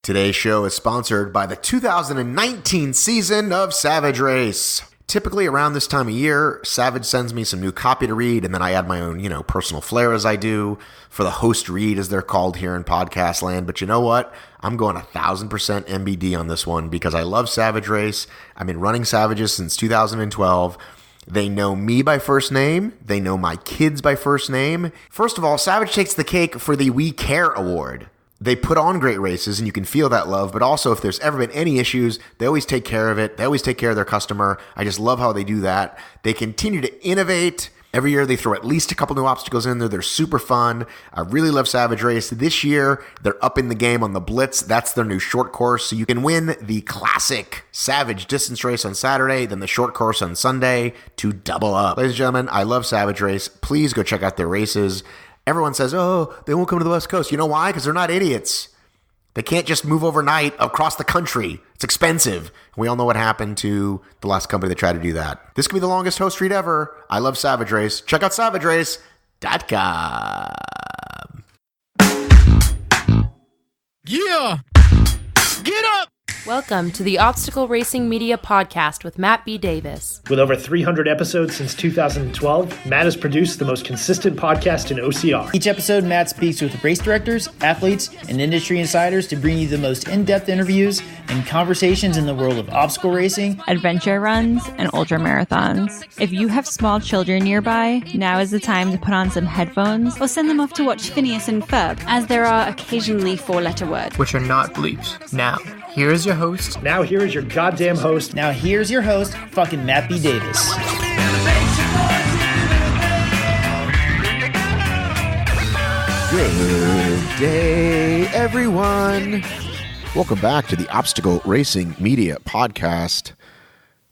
Today's show is sponsored by the 2019 season of Savage Race. Typically around this time of year, Savage sends me some new copy to read, and then I add my own, personal flair as I do for the host read, as they're called here in podcast land. But you know what? I'm going 1,000% MBD on this one because I love Savage Race. I've been running Savages since 2012. They know me by first name. They know my kids by first name. First of all, Savage takes the cake for the We Care Award. They put on great races, and you can feel that love, but also if there's ever been any issues, they always take care of it. They always take care of their customer. I just love how they do that. They continue to innovate. Every year they throw at least a couple new obstacles in there. They're super fun. I really love Savage Race. This year, they're upping the game on the Blitz. That's their new short course, so you can win the classic Savage distance race on Saturday, then the short course on Sunday to double up. Ladies and gentlemen, I love Savage Race. Please go check out their races. Everyone says, oh, they won't come to the West Coast. You know why? Because they're not idiots. They can't just move overnight across the country. It's expensive. We all know what happened to the last company that tried to do that. This could be the longest host read ever. I love Savage Race. Check out SavageRace.com. Yeah! Get up! Welcome to the Obstacle Racing Media Podcast with Matt B. Davis. With over 300 episodes since 2012, Matt has produced the most consistent podcast in OCR. Each episode, Matt speaks with race directors, athletes, and industry insiders to bring you the most in-depth interviews and conversations in the world of obstacle racing, adventure runs, and ultra marathons. If you have small children nearby, now is the time to put on some headphones or send them off to watch Phineas and Ferb, as there are occasionally four-letter words, which are not bleeps. Now, here is your host. Now here is your goddamn host. Now here's your host, fucking Matt B. Davis. Good day, everyone. Welcome back to the Obstacle Racing Media Podcast.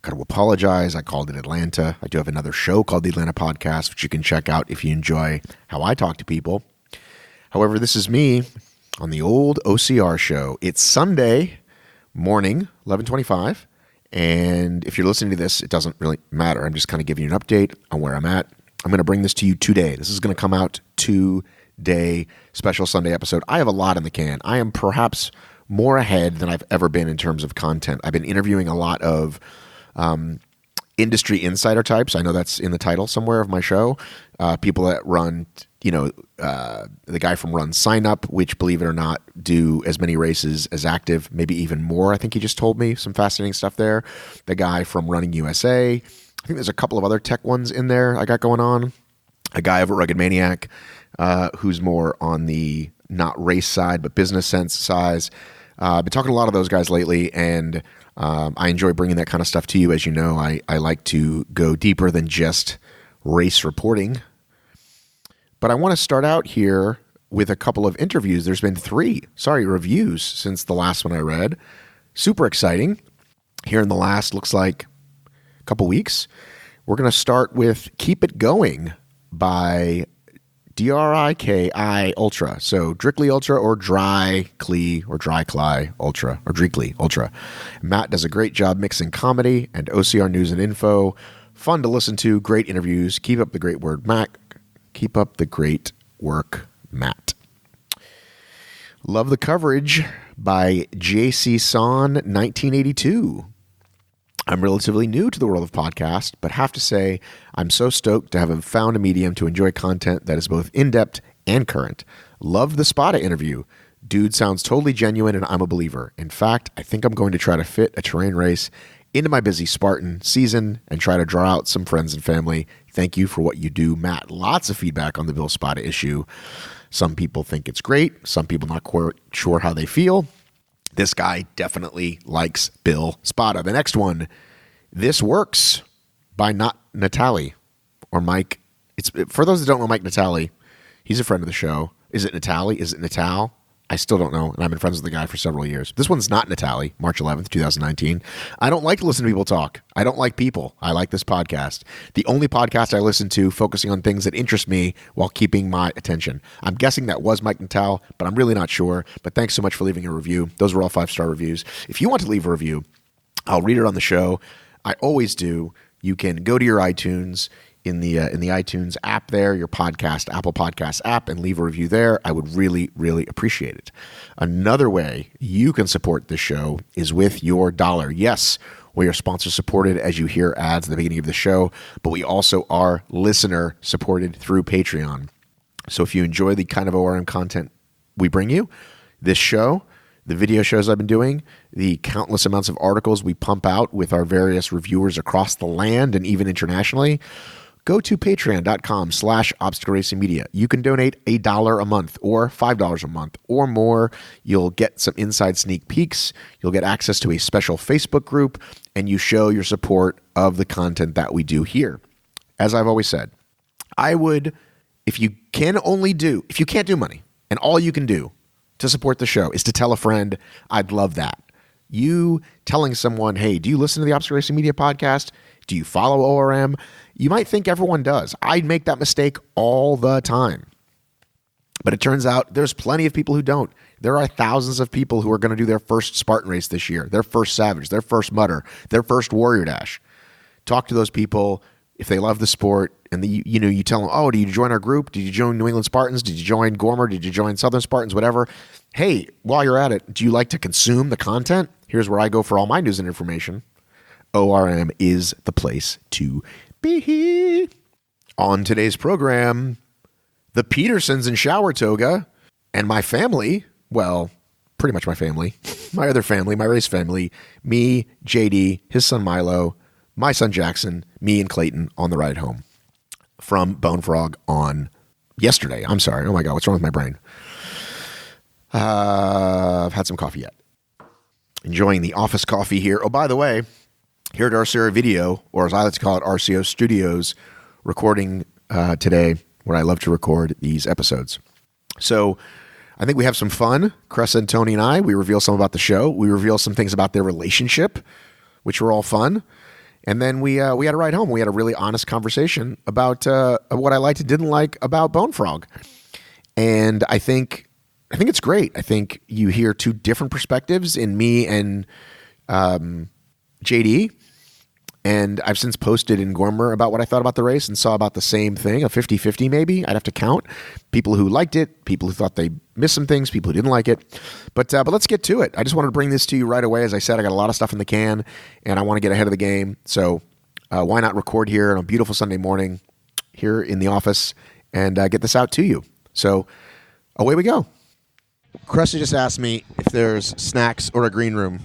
Got to apologize. I called it Atlanta. I do have another show called the Atlanta Podcast, which you can check out if you enjoy how I talk to people. However, this is me on the old OCR show. It's Sunday morning, 11:25, and if you're listening to this, it doesn't really matter. I'm just kind of giving you an update on where I'm at. I'm going to bring this to you today. This is going to come out today, special Sunday episode. I have a lot in the can. I am perhaps more ahead than I've ever been in terms of content. I've been interviewing a lot of industry insider types. I know that's in the title somewhere of my show. People that run, the guy from Run Sign Up, which, believe it or not, do as many races as Active, maybe even more. I think he just told me some fascinating stuff there. The guy from Running USA. I think there's a couple of other tech ones in there I got going on. A guy over at Rugged Maniac, who's more on the not race side, but business sense size. I've been talking to a lot of those guys lately, and I enjoy bringing that kind of stuff to you. As you know, I like to go deeper than just race reporting. But I want to start out here with a couple of interviews. There's been reviews since the last one I read. Super exciting. Here in the last, looks like a couple weeks. We're going to start with Keep It Going by DRIKI Ultra. So Drickley Ultra or Dry Clee or Dry Cly Ultra or Drickley Ultra. Matt does a great job mixing comedy and OCR news and info. Fun to listen to. Great interviews. Keep up the great work, Matt. Keep up the great work, Matt. Love the Coverage by JC Son 1982. I'm relatively new to the world of podcast, but have to say I'm so stoked to have found a medium to enjoy content that is both in-depth and current. Loved the Spada interview. Dude sounds totally genuine and I'm a believer. In fact, I think I'm going to try to fit a terrain race into my busy Spartan season and try to draw out some friends and family. Thank you for what you do, Matt. Lots of feedback on the Bill Spada issue. Some people think it's great. Some people not quite sure how they feel. This guy definitely likes Bill Spada. The next one, This Works by Not Natali or Mike. It's for those that don't know Mike Natali, he's a friend of the show. Is it Natali? Is it Natal? I still don't know, and I've been friends with the guy for several years. This one's not Natali, March 11th, 2019. I don't like to listen to people talk. I don't like people. I like this podcast. The only podcast I listen to focusing on things that interest me while keeping my attention. I'm guessing that was Mike Natal, but I'm really not sure. But thanks so much for leaving a review. Those were all 5-star reviews. If you want to leave a review, I'll read it on the show. I always do. You can go to your iTunes, in the iTunes app there, your Apple Podcast app, and leave a review there. I would really, really appreciate it. Another way you can support this show is with your dollar. Yes, we are sponsor supported, as you hear ads at the beginning of the show, but we also are listener supported through Patreon. So if you enjoy the kind of ORM content we bring you, this show, the video shows I've been doing, the countless amounts of articles we pump out with our various reviewers across the land and even internationally, go to patreon.com/obstacle racing media. You can donate $1 a month or $5 a month or more. You'll get some inside sneak peeks. You'll get access to a special Facebook group, and you show your support of the content that we do here. As I've always said, I would, if you can't do money, and all you can do to support the show is to tell a friend, I'd love that. You telling someone, hey, do you listen to the Obstacle Racing Media podcast? Do you follow ORM? You might think everyone does. I make that mistake all the time. But it turns out there's plenty of people who don't. There are thousands of people who are going to do their first Spartan race this year, their first Savage, their first Mutter, their first Warrior Dash. Talk to those people if they love the sport, and you tell them, oh, did you join our group? Did you join New England Spartans? Did you join Gormer? Did you join Southern Spartans? Whatever. Hey, while you're at it, do you like to consume the content? Here's where I go for all my news and information. ORM is the place to be. On today's program, the Petersons in shower toga, and my family, well, pretty much my family, my other family, my race family, me, JD, his son Milo, my son Jaxson, me and Clayton on the ride home from BoneFrog on yesterday. I'm sorry. Oh my God, what's wrong with my brain? I've had some coffee yet. Enjoying the office coffee here. Oh, by the way, here at RCO Video, or as I like to call it, RCO Studios, recording today, where I love to record these episodes. So I think we have some fun. Kressa and Tony and I, we reveal some about the show. We reveal some things about their relationship, which were all fun. And then we had a ride home. We had a really honest conversation about what I liked and didn't like about BoneFrog. And I think it's great. I think you hear two different perspectives in me and JD. And I've since posted in Gormer about what I thought about the race and saw about the same thing, a 50-50 maybe. I'd have to count. People who liked it, people who thought they missed some things, people who didn't like it. But let's get to it. I just wanted to bring this to you right away. As I said, I got a lot of stuff in the can, and I want to get ahead of the game. So why not record here on a beautiful Sunday morning here in the office and get this out to you. So away we go. Kressa just asked me if there's snacks or a green room.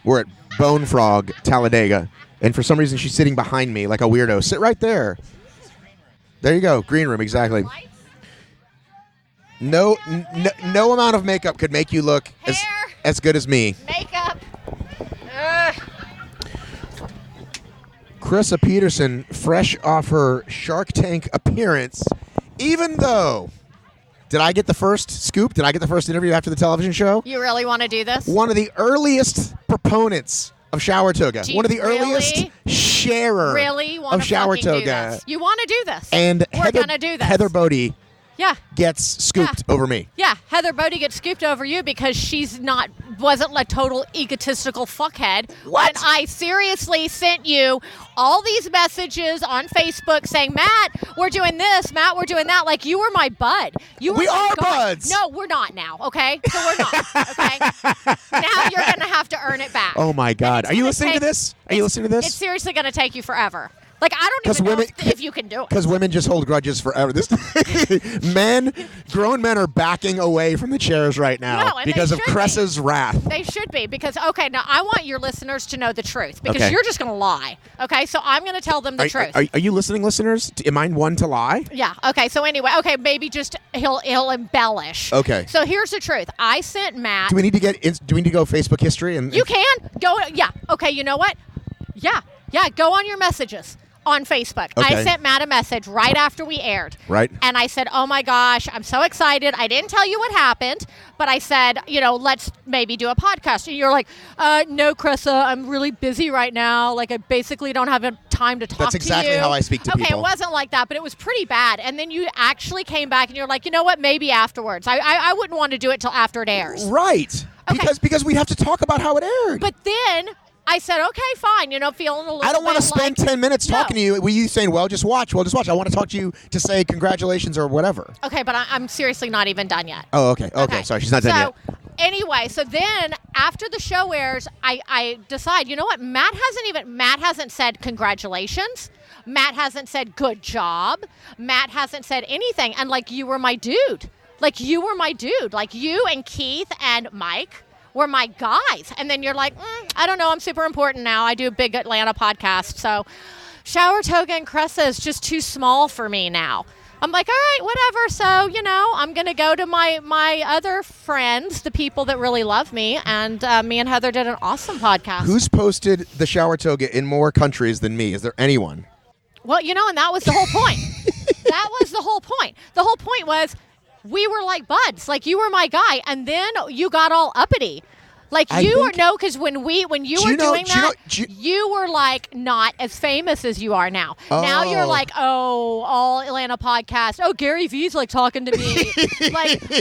We're at BoneFrog Talladega. And for some reason, she's sitting behind me like a weirdo. Sit right there. There you go. Green room, exactly. No amount of makeup could make you look as good as me. Makeup. Kressa Peterson, fresh off her Shark Tank appearance, even though... Did I get the first scoop? Did I get the first interview after the television show? You really want to do this? One of the earliest proponents of shower toga. One of the earliest sharer of shower toga. You want to do this? And we're gonna do this. Heather Bodie gets scooped over me. Yeah, Heather Bodie gets scooped over you because wasn't a total egotistical fuckhead. What? And I seriously sent you all these messages on Facebook saying, Matt, we're doing this. Matt, we're doing that. Like, you were my bud. We are buds. No, we're not now, okay? So we're not, okay? Now you're going to have to earn it back. Oh, my God. Are you listening to this? It's seriously going to take you forever. Like, I don't even know if you can do it. Because women just hold grudges forever. Grown men are backing away from the chairs right now because of Kressa's wrath. They should be because, okay, now I want your listeners to know the truth because you're just going to lie. Okay, so I'm going to tell them the truth. Are you listening, listeners? Am I one to lie? Yeah, okay, so anyway, maybe just he'll embellish. Okay. So here's the truth. I sent Matt. Do we need to go Facebook history? You can. Go, yeah. Okay, you know what? Yeah, go on your messages. On Facebook. Okay. I sent Matt a message right after we aired. Right. And I said, oh my gosh, I'm so excited. I didn't tell you what happened, but I said, let's maybe do a podcast. And you're like, no, Kressa, I'm really busy right now. Like, I basically don't have time to talk to you. That's exactly how I speak to people. Okay, it wasn't like that, but it was pretty bad. And then you actually came back and you're like, you know what, maybe afterwards. I wouldn't want to do it till after it airs. Right. Okay. Because we have to talk about how it aired. But then... I said, okay, fine. Feeling a little. I don't want to spend 10 minutes talking to you. Were you saying, well, just watch? Well, just watch. I want to talk to you to say congratulations or whatever. Okay, but I'm seriously not even done yet. Oh, okay. Sorry, she's not done yet. Anyway, so then after the show airs, I decide, you know what? Matt hasn't said congratulations. Matt hasn't said good job. Matt hasn't said anything. And you were my dude. You were my dude. You and Keith and Mike were my guys. And then you're like, I don't know. I'm super important now. I do a big Atlanta podcast. So Shower, Toga, and Kressa is just too small for me now. I'm like, all right, whatever. So, I'm going to go to my other friends, the people that really love me. And me and Heather did an awesome podcast. Who's posted the Shower Toga in more countries than me? Is there anyone? Well, and that was the whole point. That was the whole point. The whole point was we were like buds. You were my guy. And then you got all uppity. Because when you were doing that, you were not as famous as you are now. Oh. Now you're all Atlanta podcast. Oh, Gary V's talking to me.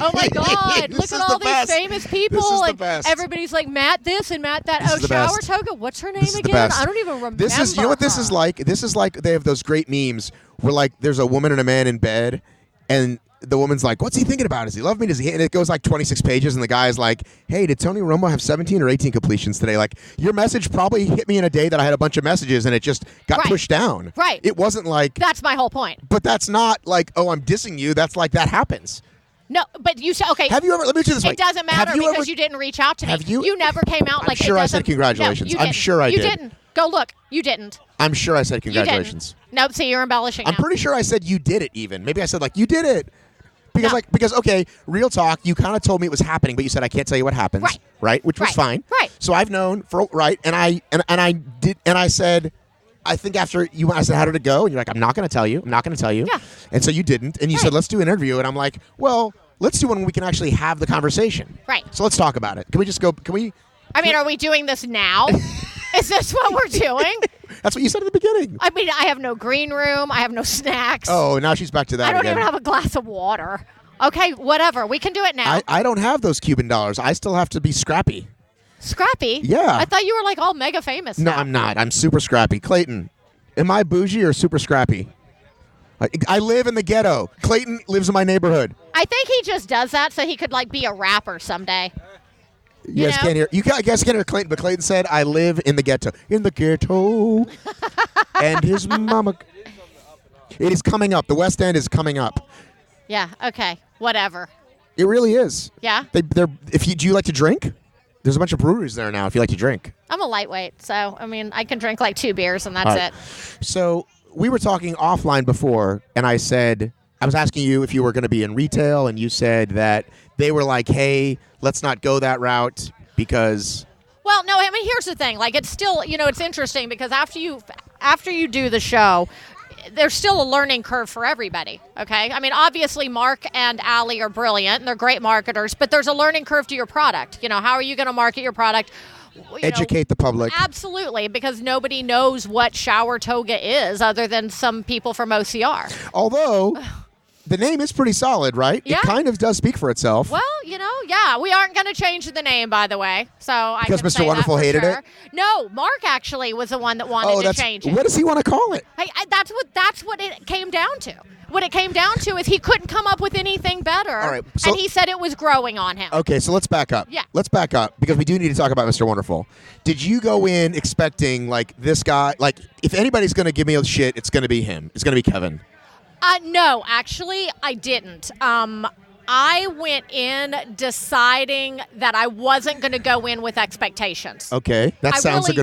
Oh my God, look at all these famous people. This is and the best. Everybody's like, Matt this and Matt that. This Shower Toga. What's her name again? I don't even remember. This is, what this is like? This is like they have those great memes where there's a woman and a man in bed and the woman's like, what's he thinking about? Does he love me? Does he? And it goes 26 pages, and the guy's like, hey, did Tony Romo have 17 or 18 completions today? Your message probably hit me in a day that I had a bunch of messages, and it just got pushed down. Right. It wasn't That's my whole point. But that's not oh, I'm dissing you. That's that happens. No, but you said, okay. Have you ever, let me do this way. It doesn't matter because you didn't reach out to me. Have you? You never came out I'm sure I said congratulations. No, I'm sure I did. You didn't. Go look. You didn't. I'm sure I said congratulations. Nope, see, you're embellishing I'm pretty sure I said you did it even. Maybe I said you did it. Because okay, real talk, you kind of told me it was happening, but you said I can't tell you what happens, right? Which was fine, right? So I've known and I said, I think after I said how did it go, and you're like, I'm not going to tell you, yeah, and so you didn't, and you said let's do an interview, and I'm like, well, let's do one when we can actually have the conversation, right? So let's talk about it. Can we just go? Are we doing this now? Is this what we're doing? That's what you said at the beginning. I have no green room. I have no snacks. Oh, now she's back to that I don't again. even have a glass of water. Okay, whatever. We can do it now. I don't have those Cuban dollars. I still have to be scrappy. Scrappy? Yeah. I thought you were all mega famous No, now. I'm not. I'm super scrappy. Clayton, am I bougie or super scrappy? I live in the ghetto. Clayton lives in my neighborhood. I think he just does that so he could be a rapper someday. You guys can't hear. I guess can't hear Clayton, but Clayton said, "I live in the ghetto." In the ghetto, and his mama. It is coming up. The West End is coming up. Yeah. Okay. Whatever. It really is. Yeah. Do you like to drink? There's a bunch of breweries there now. If you like to drink. I'm a lightweight, so I can drink 2 beers and that's it. So we were talking offline before, and I was asking you if you were going to be in retail, and you said that they were like, hey, let's not go that route because... Well, no, here's the thing. It's still, it's interesting because after you do the show, there's still a learning curve for everybody, okay? Obviously, Mark and Allie are brilliant, and they're great marketers, but there's a learning curve to your product. How are you going to market your product? Educate the public. Absolutely, because nobody knows what Shower Toga is other than some people from OCR. Although... The name is pretty solid, right? Yeah. It kind of does speak for itself. Well, yeah. We aren't going to change the name, by the way. So because Mr. Wonderful hated it? No, Mark actually was the one that wanted to change it. What does he want to call it? Hey, that's what it came down to. What it came down to is he couldn't come up with anything better. All right, and he said it was growing on him. Okay, so let's back up. Yeah. Let's back up because we do need to talk about Mr. Wonderful. Did you go in expecting this guy, if anybody's going to give me a shit, it's going to be him. It's going to be Kevin. No, actually, I didn't. I went in deciding that I wasn't going to go in with expectations. Okay, that sounds a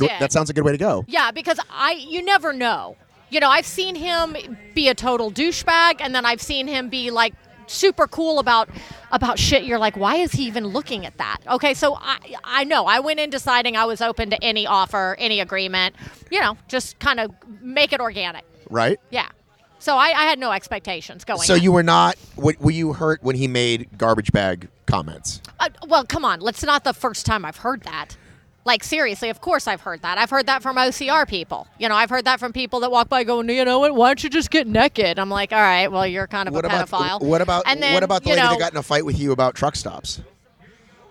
good way to go. Yeah, because you never know. I've seen him be a total douchebag, and then I've seen him be super cool about shit. You're like, why is he even looking at that? Okay, so I know. I went in deciding I was open to any offer, any agreement. Just kind of make it organic. Right. Yeah. So I had no expectations going. So you were not? Were you hurt when he made garbage bag comments? Well, come on. It's not the first time I've heard that. Seriously, of course I've heard that. I've heard that from OCR people. I've heard that from people that walk by going, you know what? Why don't you just get naked? I'm like, all right, well, you're kind of a pedophile. What about the lady that got in a fight with you about truck stops?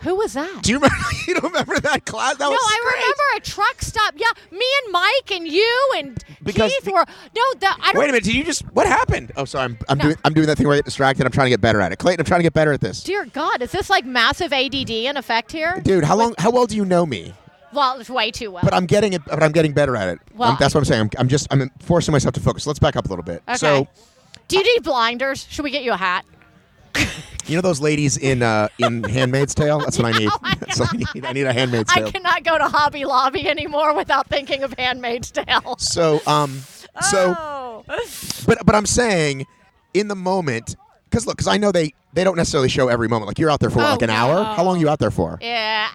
Who was that? Do you remember? You don't remember that class? That was I great. remember a truck stop. Yeah, me and Mike and you and Keith were. I don't. Wait a minute. Did you just? What happened? Oh, sorry. I'm doing that thing where I get distracted. I'm trying to get better at it. Clayton, I'm trying to get better at this. Dear God, is this like massive ADD in effect here? Dude, how well do you know me? Well, it's way too well. But I'm getting it. But I'm getting better at it. Well, that's what I'm saying. I'm forcing myself to focus. Let's back up a little bit. Okay. So, do you need blinders? Should we get you a hat? you know those ladies in *Handmaid's Tale*? That's what I need. That's what I need. I need a *Handmaid's Tale*. I cannot go to Hobby Lobby anymore without thinking of *Handmaid's Tale*. So, but I'm saying, in the moment, because I know they don't necessarily show every moment. Like you're out there for an hour. How long are you out there for? Yeah.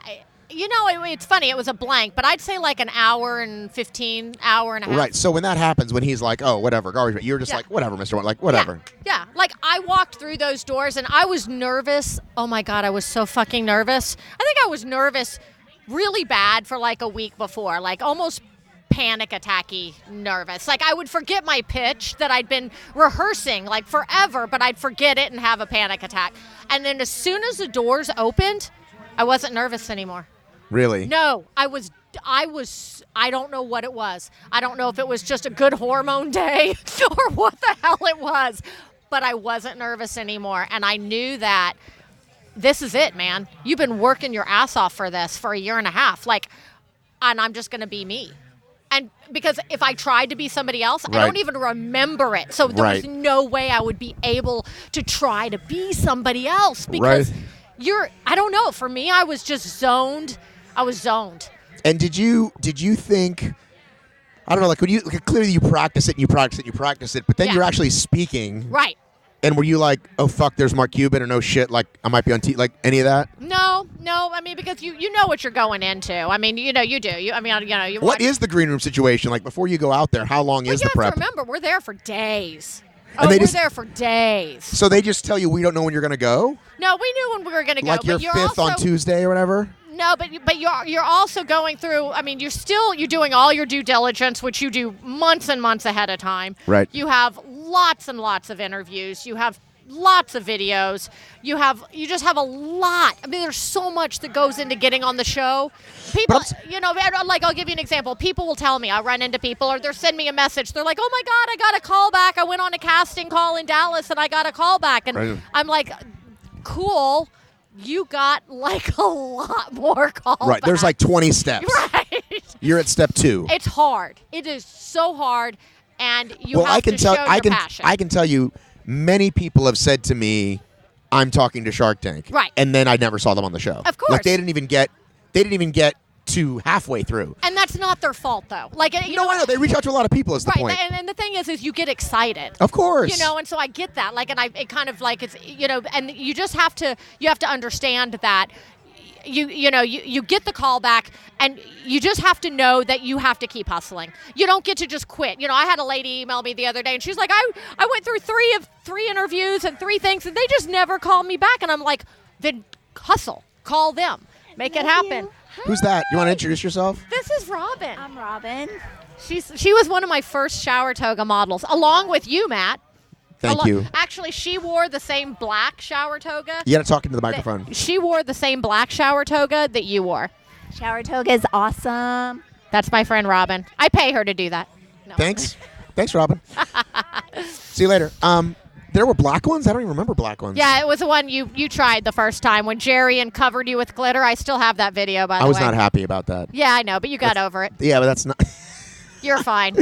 It's funny. It was a blank, but I'd say like an hour and 15, hour and a half. Right. So when that happens, when he's like, "Oh, whatever, garbage," you're just like, "Whatever, Mr. One," like, "Whatever." Yeah. Like I walked through those doors and I was nervous. Oh my God, I was so fucking nervous. I think I was nervous really bad for like a week before, like almost panic attacky nervous. Like I would forget my pitch that I'd been rehearsing like forever, but I'd forget it and have a panic attack. And then as soon as the doors opened, I wasn't nervous anymore. Really? No, I don't know what it was. I don't know if it was just a good hormone day or what the hell it was, but I wasn't nervous anymore. And I knew that this is it, man. You've been working your ass off for this for a year and a half. And I'm just going to be me. And because if I tried to be somebody else, I don't even remember it. So there was no way I would be able to try to be somebody else because I don't know. For me, I was just zoned. I was zoned. And did you think, I don't know, clearly you practice it and you practice it and you practice it, but then you're actually speaking. Right. And were you like, oh, fuck, there's Mark Cuban or no shit, like I might be on like any of that? No. I mean, because you know what you're going into. I mean, you do. You what is the green room situation? Like before you go out there, how long is the prep? You have to remember, we're there for days. We're there for days. So they just tell you we don't know when you're going to go? No, we knew when we were going to go. Like you're fifth on Tuesday or whatever? No, but you're also going through. I mean, you're doing all your due diligence, which you do months and months ahead of time. Right. You have lots and lots of interviews. You have lots of videos. You just have a lot. I mean, there's so much that goes into getting on the show. People, like I'll give you an example. People will tell me, I run into people, or they'll send me a message. They're like, "Oh my God, I got a call back. I went on a casting call in Dallas, and I got a call back." And I'm like, "Cool." You got like a lot more calls. Right. There's like 20 steps. Right. You're at step 2. It's hard. It is so hard. And you have to show your passion. I can tell you, many people have said to me, I'm talking to Shark Tank. Right. And then I never saw them on the show. Of course. Like they didn't even get to halfway through. And that's not their fault, though. Like, I know. They reach out to a lot of people is the point. And the thing is you get excited. Of course. And so I get that. Like, and it kind of like it's, and you just have to understand that you get the call back and you just have to know that you have to keep hustling. You don't get to just quit. I had a lady email me the other day and she's like, I went through three interviews and 3 things and they just never called me back. And I'm like, then hustle, call them, make it happen. Who's that? You want to introduce yourself? This is Robin. I'm Robin. She was one of my first shower toga models, along with you, Matt. Thank you. Actually, she wore the same black shower toga. You got to talk into the microphone. She wore the same black shower toga that you wore. Shower toga is awesome. That's my friend Robin. I pay her to do that. No. Thanks, Robin. See you later. There were black ones? I don't even remember black ones. Yeah, it was the one you tried the first time when Jerry covered you with glitter. I still have that video, by the way. I was not happy about that. Yeah, I know, but you got over it. Yeah, but that's not... You're fine.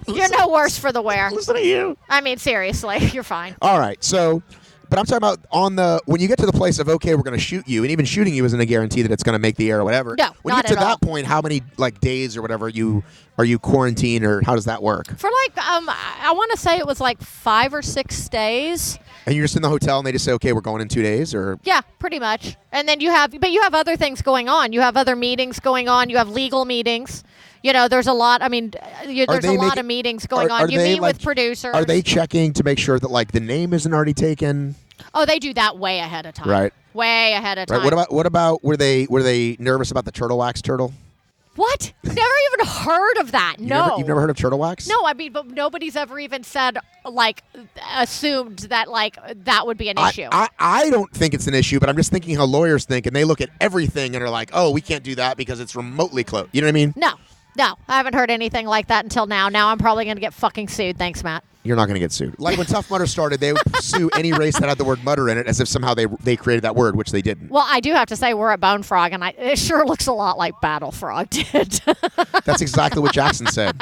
You're no worse for the wear. Listen to you. I mean, seriously, you're fine. All right, so... But I'm talking about when you get to the place of, okay, we're going to shoot you, and even shooting you isn't a guarantee that it's going to make the air or whatever. No, when you get to that point, how many days or whatever are you quarantined, or how does that work? For I want to say it was 5 or 6 days. And you're just in the hotel and they just say, okay, we're going in 2 days, or? Yeah, pretty much. And then you have other things going on. You have other meetings going on. You have legal meetings. There's a lot. I mean, there's a lot of meetings going on. You meet with producers. Are they checking to make sure that the name isn't already taken? Oh, they do that way ahead of time. Right. Way ahead of time. Right. What about were they nervous about the turtle wax turtle? What? Never even heard of that. No. You've never heard of turtle wax? No, I mean, but nobody's ever even said, like, assumed that, like, that would be an issue. I don't think it's an issue, but I'm just thinking how lawyers think, and they look at everything and are like, oh, we can't do that because it's remotely close. You know what I mean? No, I haven't heard anything like that until now. Now I'm probably going to get fucking sued. Thanks, Matt. You're not going to get sued. Like when Tough Mudder started, they would sue any race that had the word mutter in it as if somehow they created that word, which they didn't. Well, I do have to say we're at BoneFrog, and it sure looks a lot like BattleFrog did. That's exactly what Jaxson said.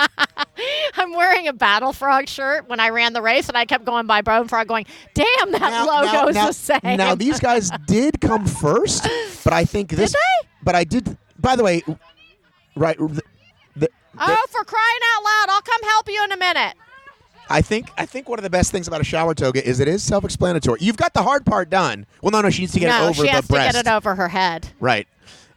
I'm wearing a BattleFrog shirt when I ran the race, and I kept going by BoneFrog going, damn, that logo's the same. Now, these guys did come first, but I think this... Did they? But I did... By the way, right... For crying out loud, I'll come help you in a minute. I think one of the best things about a shower toga is it is self-explanatory. You've got the hard part done. Well, no, she needs to get it over the breast. No, she has to get it over her head. Right.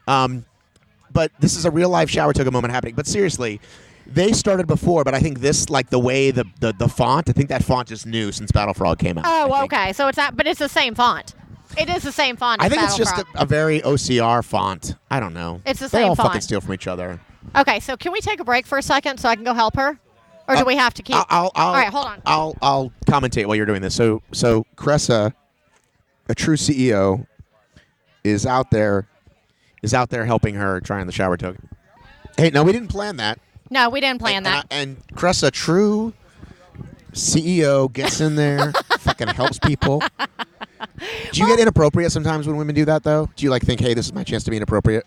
But this is a real-life shower toga moment happening. But seriously, they started before, but I think this, like the way the font, I think that font is new since BattleFrog came out. Oh, okay. So it's not, but it's the same font. It is the same font. I think it's just a very OCR font. I don't know. It's the same font. They all font. fucking steal from each other. Okay, so can we take a break for a second so I can go help her? Or do we have to keep... All right, hold on. I'll commentate while you're doing this. So Kressa, a true CEO, is out there helping her trying the shower toga. Hey, no, we didn't plan that. No, we didn't plan that. And Kressa, true CEO, gets in there, fucking helps people. Do you get inappropriate sometimes when women do that, though? Do you think, hey, this is my chance to be inappropriate?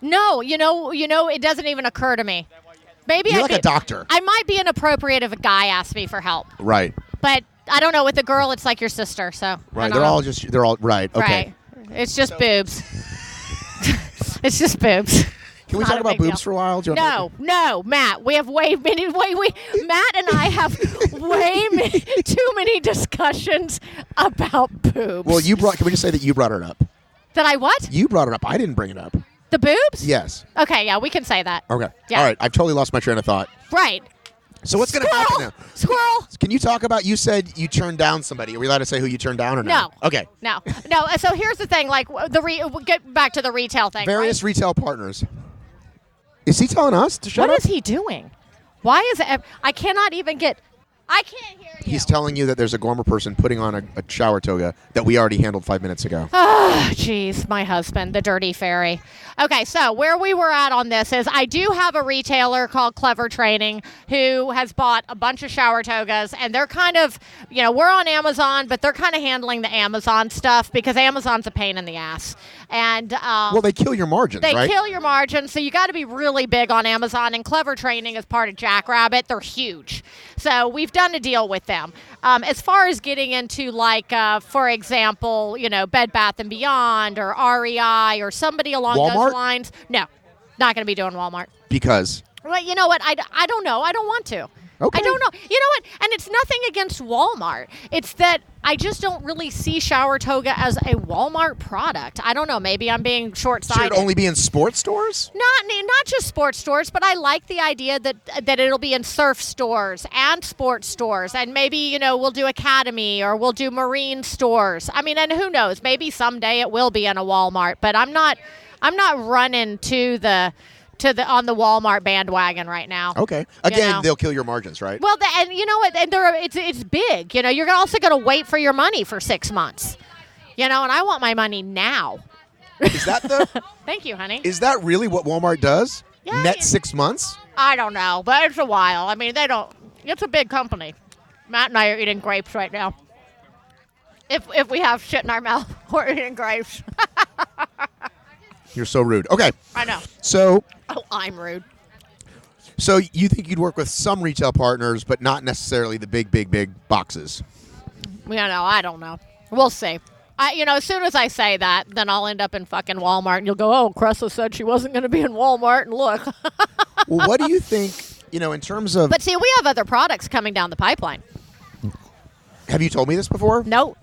No, you know, it doesn't even occur to me. Maybe you're like a doctor. I might be inappropriate if a guy asks me for help. Right. But I don't know. With a girl, it's like your sister. So right. They're all right. Okay. Right. It's just boobs. It's just boobs. Can we talk about boobs for a while? No, Matt. We have Matt and I have too many discussions about boobs. Well, can we just say that you brought it up? That I what? You brought it up. I didn't bring it up. The boobs? Yes. Okay, yeah, we can say that. Okay. Yeah. All right. I've totally lost my train of thought. Right. So what's going to happen now? Squirrel. Can you talk about, you said you turned down somebody. Are we allowed to say who you turned down or no? No. Okay. No. So here's the thing. We'll get back to the retail thing. Various retail partners. Is he telling us to shut up? What is he doing? Why is it? I cannot even get... I can't hear you. He's telling you that there's a Gormer person putting on a shower toga that we already handled 5 minutes ago. Oh, jeez, my husband, the dirty fairy. Okay, so where we were at on this is I do have a retailer called Clever Training who has bought a bunch of shower togas, and they're kind of, we're on Amazon, but they're kind of handling the Amazon stuff because Amazon's a pain in the ass. And well, they kill your margins, right? They kill your margins, so you got to be really big on Amazon, and Clever Training is part of Jackrabbit. They're huge. So we've done a deal with them. As far as getting into, for example, Bed Bath & Beyond or REI or somebody along Walmart? those lines. No, not going to be doing Walmart. Because? Well, you know what? I don't know. I don't want to. Okay. I don't know. You know what? And it's nothing against Walmart. It's that I just don't really see shower toga as a Walmart product. I don't know. Maybe I'm being short-sighted. Should it only be in sports stores? Not just sports stores, but I like the idea that it'll be in surf stores and sports stores, and maybe we'll do Academy or we'll do marine stores. I mean, and who knows? Maybe someday it will be in a Walmart, but I'm not running on the Walmart bandwagon right now. Okay. Again, they'll kill your margins, right? Well, and you know what? And it's big. You're also going to wait for your money for 6 months. And I want my money now. Is that Thank you, honey. Is that really what Walmart does? Yeah, Net 6 months? I don't know, but it's a while. I mean, they don't. It's a big company. Matt and I are eating grapes right now. If we have shit in our mouth, we're eating grapes. You're so rude. Okay. I know. So. Oh, I'm rude. So you think you'd work with some retail partners, but not necessarily the big boxes? I don't know. We'll see. As soon as I say that, then I'll end up in fucking Walmart, and you'll go, oh, Kressa said she wasn't going to be in Walmart, and look. Well, what do you think, in terms of... But see, we have other products coming down the pipeline. Have you told me this before? No.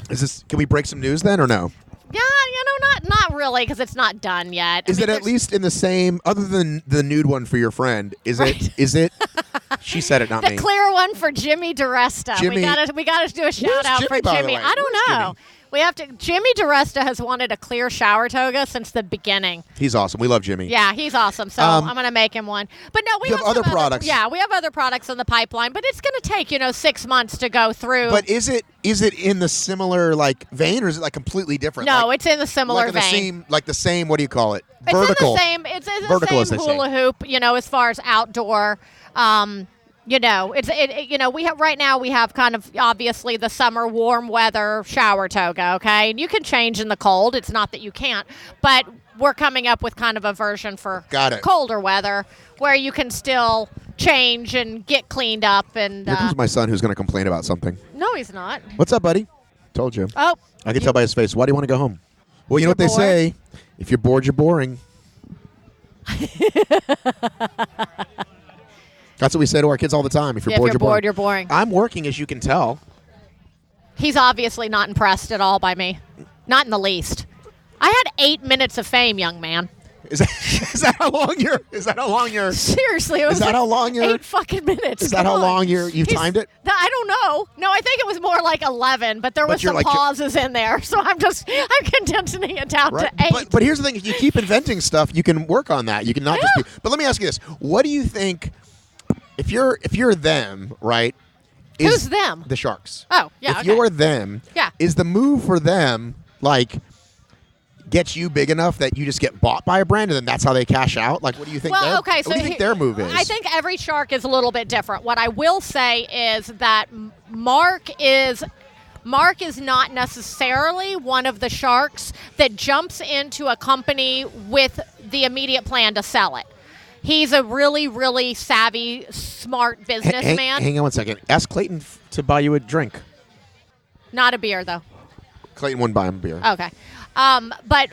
Can we break some news then, or no? Yeah, not really, because it's not done yet. Is it at least in the same, other than the nude one for your friend, is it, she said it, not me. The clear one for Jimmy DiResta. Jimmy. We gotta do a shout out Jimmy, for Jimmy. I don't know. Jimmy DeResta has wanted a clear shower toga since the beginning. He's awesome. We love Jimmy. Yeah, he's awesome. So I'm going to make him one. But no, we have other products. Yeah, we have other products in the pipeline, but it's going to take 6 months to go through. But is it in the similar vein, or is it completely different? No, it's in the similar vein. The same. What do you call it? It's Vertical. It's in the same hula hoop. As far as outdoor. We have right now. We have kind of obviously the summer warm weather shower toga. Okay, and you can change in the cold. It's not that you can't, but we're coming up with kind of a version for colder weather where you can still change and get cleaned up. And here comes my son, who's going to complain about something. No, he's not. What's up, buddy? Told you. Oh, I can tell by his face. Why do you want to go home? Well, you know what they say: if you're bored, you're boring. That's what we say to our kids all the time. If you're bored, you're boring. I'm working, as you can tell. He's obviously not impressed at all by me. Not in the least. I had 8 minutes of fame, young man. Is that how long you're? Seriously, it was 8 fucking minutes. Is that how long you've timed it? I don't know. No, I think it was more like 11, but there was some pauses in there, so I'm condensing it down to 8. But here's the thing: if you keep inventing stuff, you can work on that. You can not just be. But let me ask you this: what do you think? If you're them, right? Who's them? The Sharks. Oh, yeah. If you're them, is the move for them get you big enough that you just get bought by a brand and then that's how they cash out? What do you think? Well, what do you think their move is? I think every Shark is a little bit different. What I will say is that Mark is not necessarily one of the Sharks that jumps into a company with the immediate plan to sell it. He's a really, really savvy, smart businessman. Hang on one second. Ask Clayton to buy you a drink. Not a beer, though. Clayton wouldn't buy him a beer. Okay. But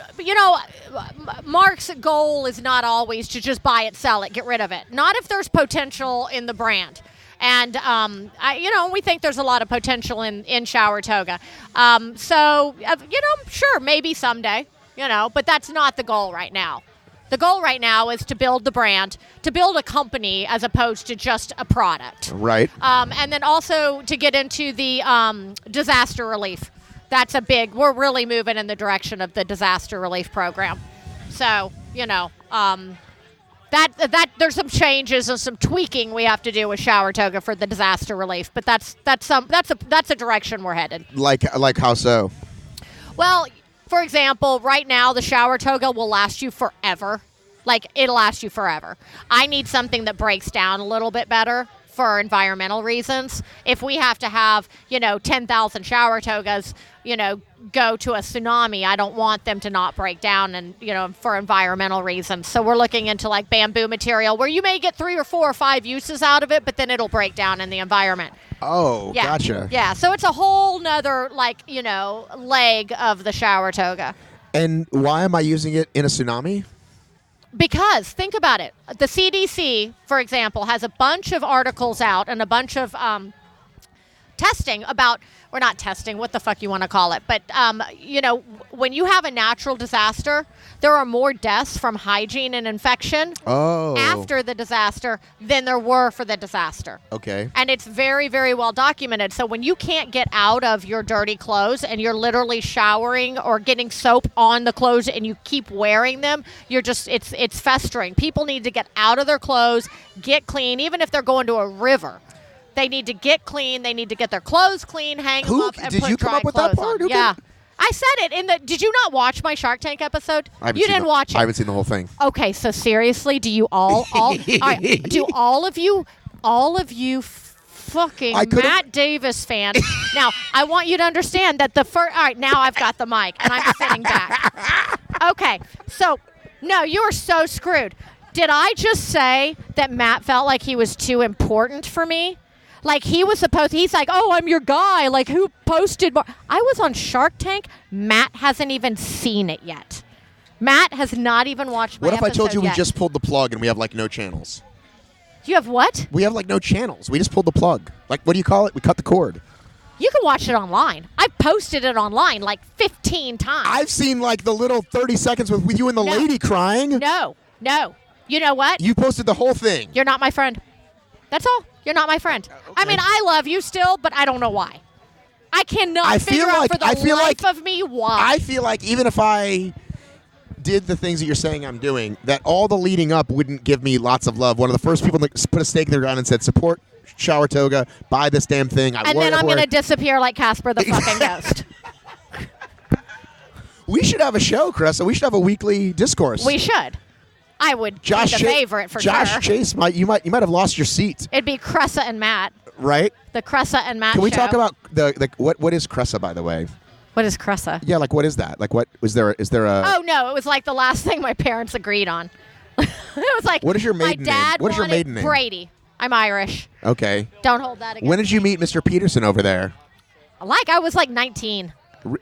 Mark's goal is not always to just buy it, sell it, get rid of it. Not if there's potential in the brand. And, we think there's a lot of potential in Shower Toga. Sure, maybe someday, but that's not the goal right now. The goal right now is to build the brand, to build a company as opposed to just a product. Right. And then also to get into the disaster relief. That's we're really moving in the direction of the disaster relief program. So, that there's some changes and some tweaking we have to do with Shower Toga for the disaster relief, but that's a direction we're headed. Like how so? Well, for example, right now the Shower Toga will last you forever. It'll last you forever. I need something that breaks down a little bit better for environmental reasons. If we have to have, 10,000 Shower Togas, go to a tsunami, I don't want them to not break down and, for environmental reasons. So we're looking into bamboo material where you may get 3 or 4 or 5 uses out of it, but then it'll break down in the environment. Oh, yeah. Gotcha. Yeah, so it's a whole nother, leg of the Shower Toga. And why am I using it in a tsunami? Because, think about it. The CDC, for example, has a bunch of articles out and a bunch of testing about, or not testing, what the fuck you want to call it. But, when you have a natural disaster, there are more deaths from hygiene and infection after the disaster than there were for the disaster. Okay. And it's very, very well documented. So when you can't get out of your dirty clothes and you're literally showering or getting soap on the clothes and you keep wearing them, it's festering. People need to get out of their clothes, get clean, even if they're going to a river. They need to get clean. They need to get their clothes clean, hang them up, and put dry clothes on. Did you come up with that part? Yeah. I said it did you not watch my Shark Tank episode? You didn't watch it. I haven't seen the whole thing. Okay, so seriously, do you all right, do all of you fucking Matt Davis fans. Now, I want you to understand that all right, now I've got the mic and I'm sitting back. Okay. So, no, you are so screwed. Did I just say that Matt felt like he was too important for me? He's like, oh, I'm your guy. Who posted more? I was on Shark Tank. Matt hasn't even seen it yet. Matt has not even watched my episode What if I told you yet. we just pulled the plug and we have, no channels? You have what? We have, no channels. We just pulled the plug. What do you call it? We cut the cord. You can watch it online. I've posted it online 15 times. I've seen, the little 30 seconds with you and the lady crying. No. You know what? You posted the whole thing. You're not my friend. That's all. You're not my friend. Okay. I mean, I love you still, but I don't know why. I cannot I figure feel out like- for the I feel life like- of me why. I feel like even if I did the things that you're saying I'm doing, that all the leading up wouldn't give me lots of love. One of the first people that put a stake in their ground and said, support Shower Toga, buy this damn thing. and then I'm going to disappear like Casper the fucking ghost. We should have a show, Kressa. We should have a weekly discourse. We should. I would be the favorite for Josh sure. Chase you might have lost your seat, It'd be Kressa and Matt. right? The Kressa and Matt Can we show. talk about what is Kressa, by the way? What is Kressa? Yeah, like what is that? Like what is there a Oh no, it was like the last thing my parents agreed on. It was like What is your maiden my dad name? What is your wanted maiden name? Brady. I'm Irish. Okay. Don't hold that against When did you me. meet Mr. Peterson over there? I was like 19.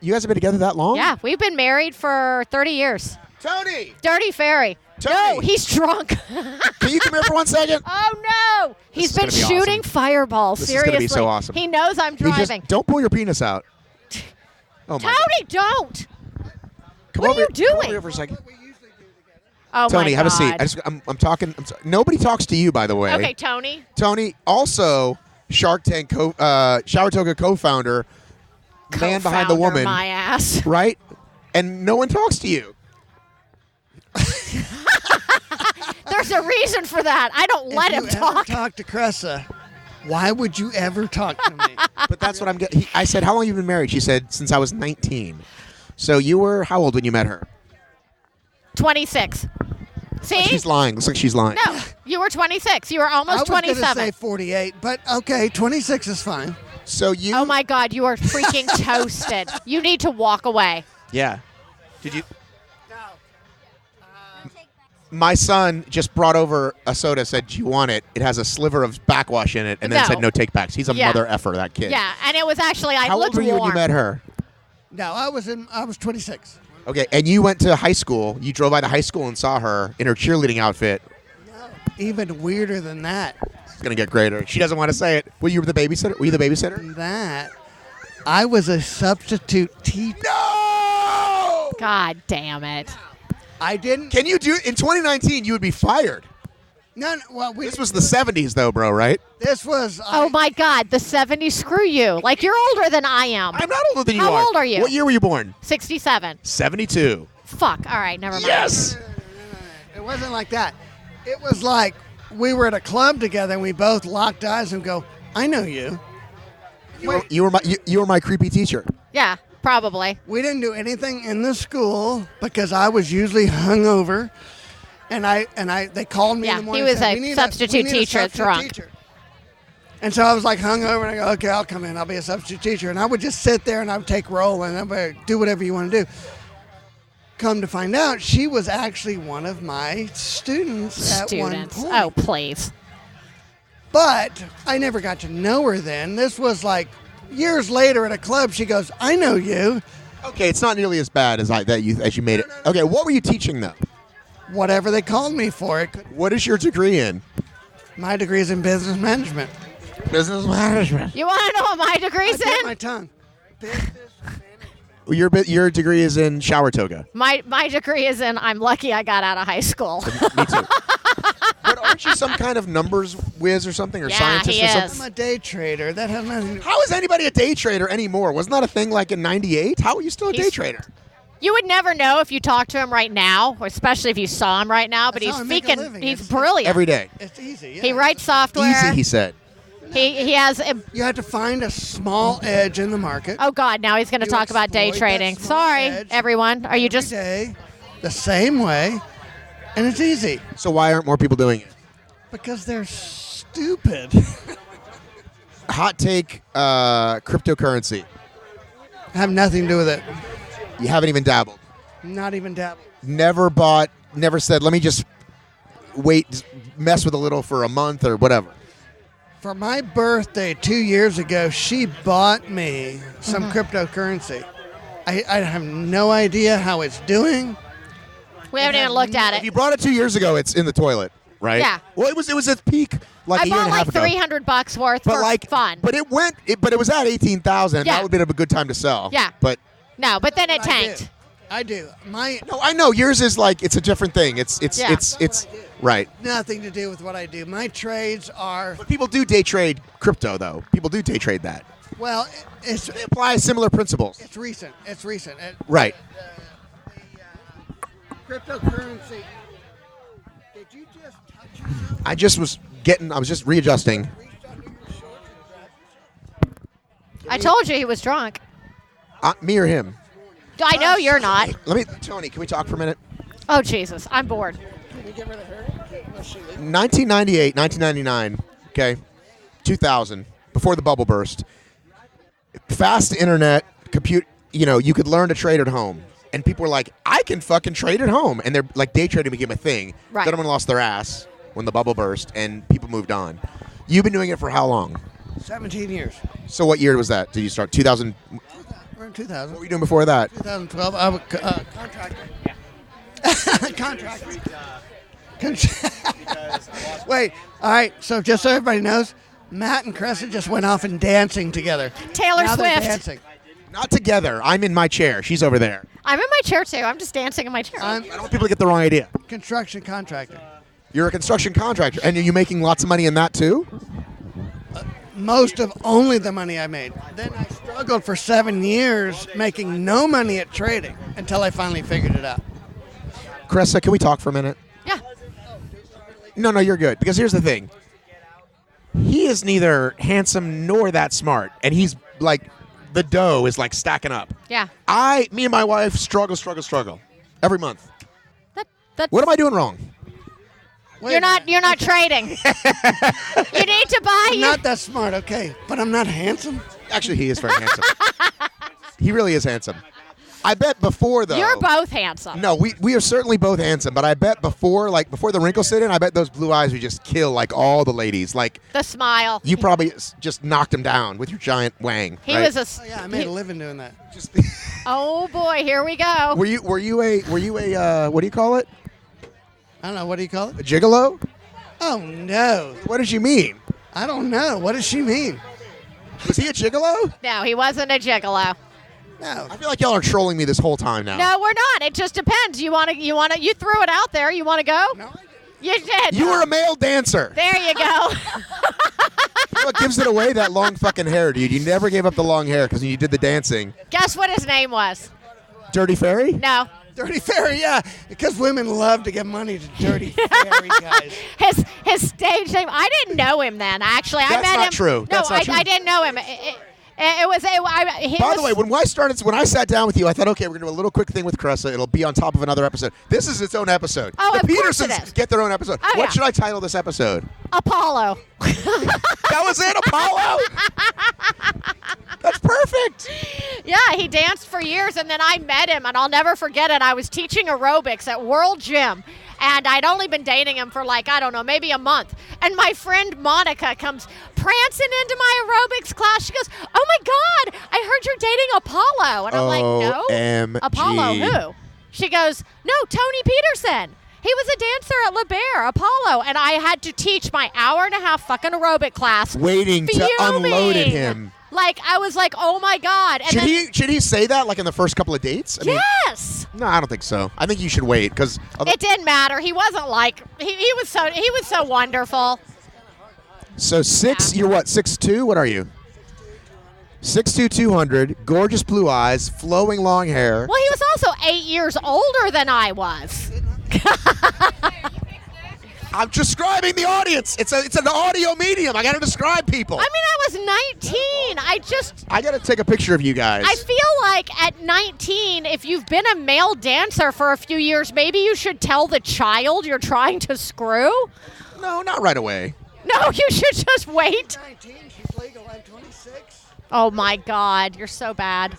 You guys have been together that long? Yeah, we've been married for 30 years. Tony! Dirty Fairy. Tony! No, he's drunk. Can you come here for 1 second? Oh no! He's is been gonna be shooting awesome. fireballs. This is Seriously. gonna be so awesome. He knows I'm You just- driving. don't pull your penis out. Oh my Tony, don't! Come what over, are you Come doing? over here for a second. Oh Tony, my have a God. seat. I'm talking. Nobody talks to you, by the way. Okay, Tony. Tony, also Shark Tank Shower Toga co-founder, man behind the Co-founder, woman, My ass. right? And no one talks to you. There's a reason for that. I don't let him If you talk. ever talk to Kressa, why would you ever talk to me? But that's what I'm getting. I said, how long have you been married? She said, since I was 19. So you were how old when you met her? 26. See? She's lying. Looks like she's lying. No, you were 26. You were I almost was going to 27. say 48, but okay, 26 is fine. So you. Oh my God, you are freaking toasted. You need to walk away. Yeah. Did you? My son just brought over a soda, said, do you want it? It has a sliver of backwash in it, and then No. said no take backs. He's a Yeah. mother effer, that kid. Yeah, and it was actually, I How looked old were you warm. when you met her? No, I was 26. Okay, and you went to high school. You drove by the high school and saw her in her cheerleading outfit. Even weirder than that. It's going to get greater. She doesn't want to say it. Were you the babysitter? Were you the babysitter? That I was a substitute teacher. No! God damn it. I didn't. Can you do in 2019? You would be fired. No, well, This was the 70s, though, bro. Right? This was. Oh my God, the 70s, screw you. Like, you're older than I am. I'm not older than you How are. old are you? What year were you born? 67. 72. Fuck. All right, never mind. Yes. It wasn't like that. It was like we were at a club together and we both locked eyes and go, "I know you." You were my creepy teacher. Yeah, probably. We didn't do anything in the school because I was usually hungover, and they called me Yeah, in the morning. he and was said, a "We need substitute we need teacher, substitute drunk." teacher." And so I was like hungover, and I go, "Okay, I'll come in. I'll be a substitute teacher." And I would just sit there and I would take roll and I would do whatever you want to do. Come to find out, she was actually one of my students at one Students. point. Oh, please. But I never got to know her then. This was like years later at a club. She goes, "I know you." Okay, it's not nearly as bad as you made it. Okay, what were you teaching though? Whatever they called me for. What is your degree in? My degree is in business management. Business management. You want to know what my I degree's bit in? my tongue. Your degree is in Shower Toga. My degree is in I'm lucky I got out of high school. Me too. But aren't you some kind of numbers whiz or something, or Yeah, scientist he or is. something? I'm a day trader. That has nothing to do. How is anybody a day trader anymore? Wasn't that a thing like in '98? How are you still a day He's- trader? You would never know if you talked to him right now, or especially if you saw him right now, but That's he's how I make a freaking, living. he's It's- brilliant. Every day. It's easy. Yeah. He writes software. Easy, he said. He has a, You have to find a small edge in the market. oh God, now he's going to You talk about day exploit that trading. small Sorry, edge everyone. Are you every just day, the same way, and it's easy So why aren't more people doing it? because they're stupid. Hot take, cryptocurrency. Have nothing to do with it. You haven't even dabbled. Not even dabble. Never bought. Never said, let me just wait, mess with a little for a month or whatever. For my birthday 2 years ago, she bought me some Mm-hmm. cryptocurrency. I have no idea how it's doing. we haven't even looked at If you it. brought it 2 years ago, it's in the toilet, right? Yeah. Well, it was at peak like I a year bought and a half like ago. $300 worth But for like fun. But it was at 18,000. Yeah. That would have been a good time to sell. Yeah. But No, but then it I tanked. I do. My no, I know yours is like it's a different thing. It's Yeah. it's right. nothing to do with what I do. My trades are But people do day trade crypto though. People do day trade that. Well, it's They apply similar principles. it's recent. It's recent. Right. Cryptocurrency. Did you just touch yourself? I was just readjusting. I told you he was drunk. Me or him? I know you're not. Tony, can we talk for a minute? Oh, Jesus. I'm bored. Can we get rid of her? 1998, 1999, okay, 2000, before the bubble burst, fast internet, you could learn to trade at home. And people were like, I can fucking trade at home. And they're like, day trading became a thing. Right. Then everyone lost their ass when the bubble burst and people moved on. You've been doing it for how long? 17 years. So what year was that? Did you start? 2000? We're in 2000. What were you doing before that? 2012. I was contractor. Contractor. Wait. All right. So just so everybody knows, Matt and Kressa just went off and dancing together. Taylor Now they're Swift. dancing. Not together. I'm in my chair. She's over there. I'm in my chair, too. I'm just dancing in my chair. I don't want people to get the wrong idea. Construction contractor. You're a construction contractor. And are you making lots of money in that, too? Most of only the money I made. Then I struggled for 7 years making no money at trading until I finally figured it out. Kressa, can we talk for a minute? Yeah. No, you're good. Because here's the thing. He is neither handsome nor that smart. And he's like, the dough is like stacking up. Yeah. Me and my wife struggle every month. That's, What am I doing wrong? Wait You're a minute. not trading. You need to buy I'm not that smart, okay, but I'm not handsome. Actually, he is very handsome. He really is handsome. I bet before, though. You're both handsome. No, we are certainly both handsome, but I bet before the wrinkles sit in, I bet those blue eyes would just kill like all the ladies. Like The smile. you probably just knocked him down with your giant wang. He right? was a. Oh, yeah, I made a living doing that. Oh boy, here we go. Were you a what do you call it? I don't know. What do you call A it? gigolo? Oh, no. What did you mean? I don't know. What does she mean? Was he a gigolo? No, he wasn't a gigolo. No. I feel like y'all are trolling me this whole time now. No, we're not. It just depends. You threw it out there. You want to go? No. You did. You were a male dancer. There you go. You know what gives it away? That long fucking hair, dude. You never gave up the long hair because when you did the dancing. Guess what his name was? Dirty Fairy? No. Dirty Fairy, yeah. Because women love to give money to Dirty Fairy guys. His stage name. I didn't know him then. Actually, I That's met not him. true. No, That's not true. I didn't know him. By the way, when I sat down with you, I thought, okay, we're going to do a little quick thing with Kressa. It'll be on top of another episode. This is its own episode. Oh, the of course it Petersons is. get their own episode. Oh, What yeah. should I title this episode? Apollo. That was it, Apollo? That's perfect. Yeah, he danced for years, and then I met him, and I'll never forget it. I was teaching aerobics at World Gym, and I'd only been dating him for maybe a month. And my friend Monica comes prancing into my aerobics class. She goes, "Oh my God, I heard you're dating Apollo." And I'm like, "No, OMG. Apollo who?" She goes, "No, Tony Peterson. He was a dancer at Le Bear, Apollo." And I had to teach my hour-and-a-half fucking aerobic class. Waiting to unload at fuming. him. Like, I was like, oh my God. And Should he say that like in the first couple of dates? I mean, yes. no, I don't think so. I think you should wait because It didn't matter. He wasn't like he was so wonderful. So you're what, 6'2"? What are you? 6'2", 200, gorgeous blue eyes, flowing long hair. Well, he was also 8 years older than I was. I'm describing the audience. It's an audio medium. I got to describe people. I mean, I was 19. I got to take a picture of you guys. I feel like at 19, if you've been a male dancer for a few years, maybe you should tell the child you're trying to screw. No, not right away. No, you should just wait. 19, she's legal. I'm 26. Oh my God, you're so bad.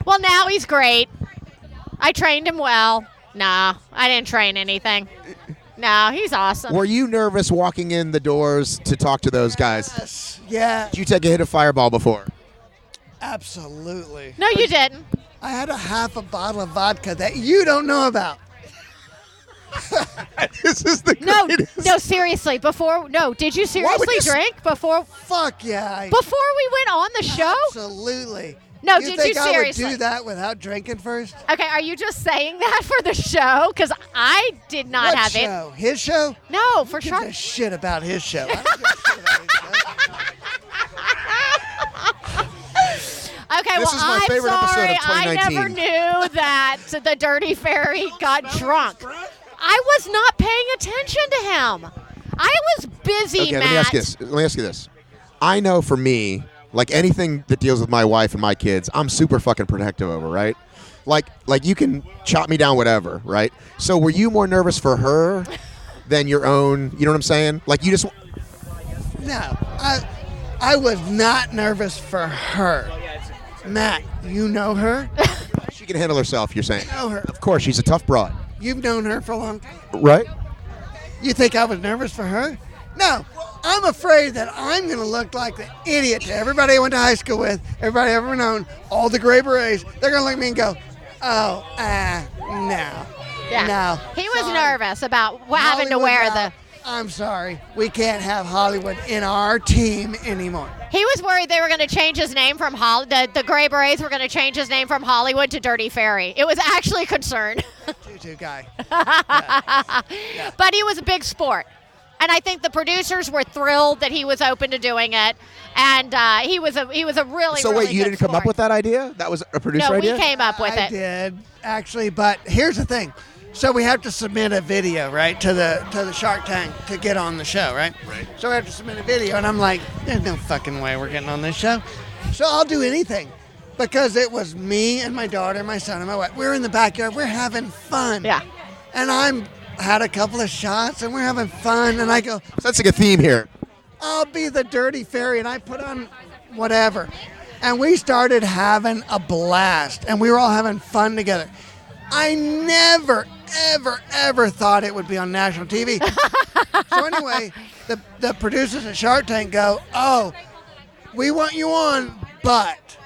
Well, now he's great. I trained him well. Nah, I didn't train anything. No, he's awesome. Were you nervous walking in the doors to talk to those guys? Yes. Yeah, Did you take a hit of Fireball before? absolutely. No, you didn't. I had a half a bottle of vodka that you don't know about. This is the No, greatest. no, seriously. Did you seriously s- drink before Fuck yeah. before we went on the show? Absolutely. No, you did think you I seriously? would do that without drinking first? Okay, are you just saying that for the show? Because I did not What have show? His show? it. No, for Who sure. gives a shit about his show? I don't give a shit about his show. Okay, This well, is my I'm favorite sorry. episode of 2019. I never knew that the Dirty Fairy got drunk. I was not paying attention to him. I was busy, Okay, Matt. let me ask you this. I know for me, like anything that deals with my wife and my kids, I'm super fucking protective over, right? Like you can chop me down, whatever, right? So were you more nervous for her than your own? You know what I'm saying? Like you just. No, I was not nervous for her. Matt, you know her? She can handle herself, you're saying? I know her. Of course, she's a tough broad. You've known her for a long time. Right? You think I was nervous for her? No, I'm afraid that I'm going to look like the idiot to everybody I went to high school with, everybody I've ever known, all the Gray Berets. They're going to look at me and go, no. Yeah. No. He was nervous about having to wear the... I'm sorry. We can't have Hollywood in our team anymore. He was worried they were going to change his name from the Gray Berets were going to change his name from Hollywood to Dirty Fairy. It was actually a concern. Tutu guy. Yeah. But he was a big sport. And I think the producers were thrilled that he was open to doing it. And he was a really, So really wait, you good didn't come up sport. with that idea? That was a producer No, idea? we came up with I it. did, actually, but here's the thing. So we have to submit a video, right, to the Shark Tank to get on the show, right? Right. So we have to submit a video, and I'm like, there's no fucking way we're getting on this show. So I'll do anything, because it was me and my daughter, my son, and my wife. We're in the backyard. We're having fun. Yeah. And had a couple of shots, and we're having fun, and I go, So that's like a theme here. I'll be the Dirty Fairy, and I put on whatever. And we started having a blast, and we were all having fun together. I never, ever thought it would be on national TV. So anyway, the producers at Shark Tank go, oh, we want you on, but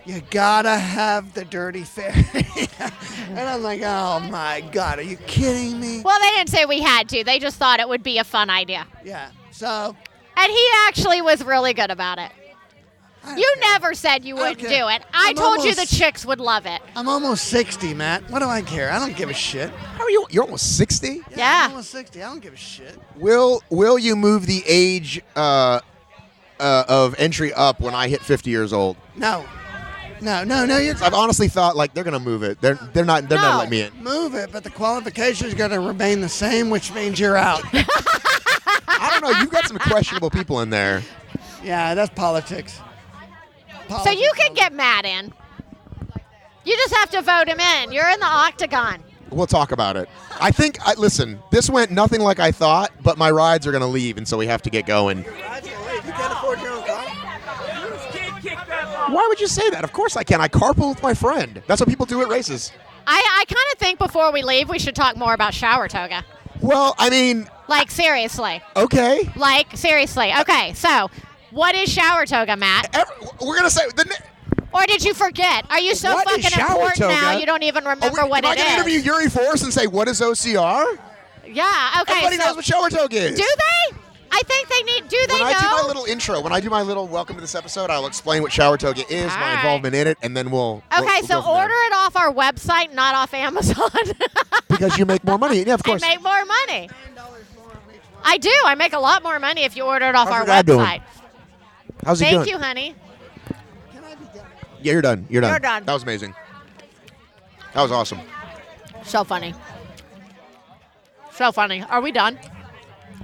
you gotta have the Dirty Fairy. And I'm like, oh my God, are you kidding me? Well, they didn't say we had to. They just thought it would be a fun idea. Yeah, so. And he actually was really good about it. You never said you wouldn't do it. I told you the chicks would love it. I'm almost 60, Matt. What do I care? I don't give a shit. How are you? You're almost 60? Yeah. I'm almost 60. I don't give a shit. Will you move the age of entry up when I hit 50 years old? No. I've honestly thought like they're gonna move it. They're not letting me in. Move it, but the qualifications got to remain the same, which means you're out. I don't know. You've got some questionable people in there. Yeah, that's politics. So you can get Matt in. You just have to vote him in. You're in the octagon. We'll talk about it. Listen, this went nothing like I thought, but my rides are gonna leave, and so we have to get going. You can't afford your own car? Why would you say that? Of course I can. I carpool with my friend. That's what people do at races. I kind of think before we leave, we should talk more about Shower Toga. Well, I mean. Like, seriously. Okay. Like, seriously. Okay, so what is Shower Toga, Matt? We're going to say. Or did you forget? Are you so What is fucking Shower important Toga? now you don't even remember what am it I going to interview is? Yuri Force and say, what is OCR? Yeah, okay. Everybody knows what Shower Toga is. Do they? I think they need. Do they When know? I do my little intro, when I do my little welcome to this episode, I'll explain what Shower Toga is, my involvement in it, and then we'll. Okay, so go from there. order it off our website, not off Amazon. Because you make more money. Yeah, of course. I make more money. I do. I make a lot more money if you order it off How's our your dad doing? website. How's he doing? Thank you, honey. Yeah, you're done. You're You're done. That was amazing. That was awesome. So funny. So funny. Are we done?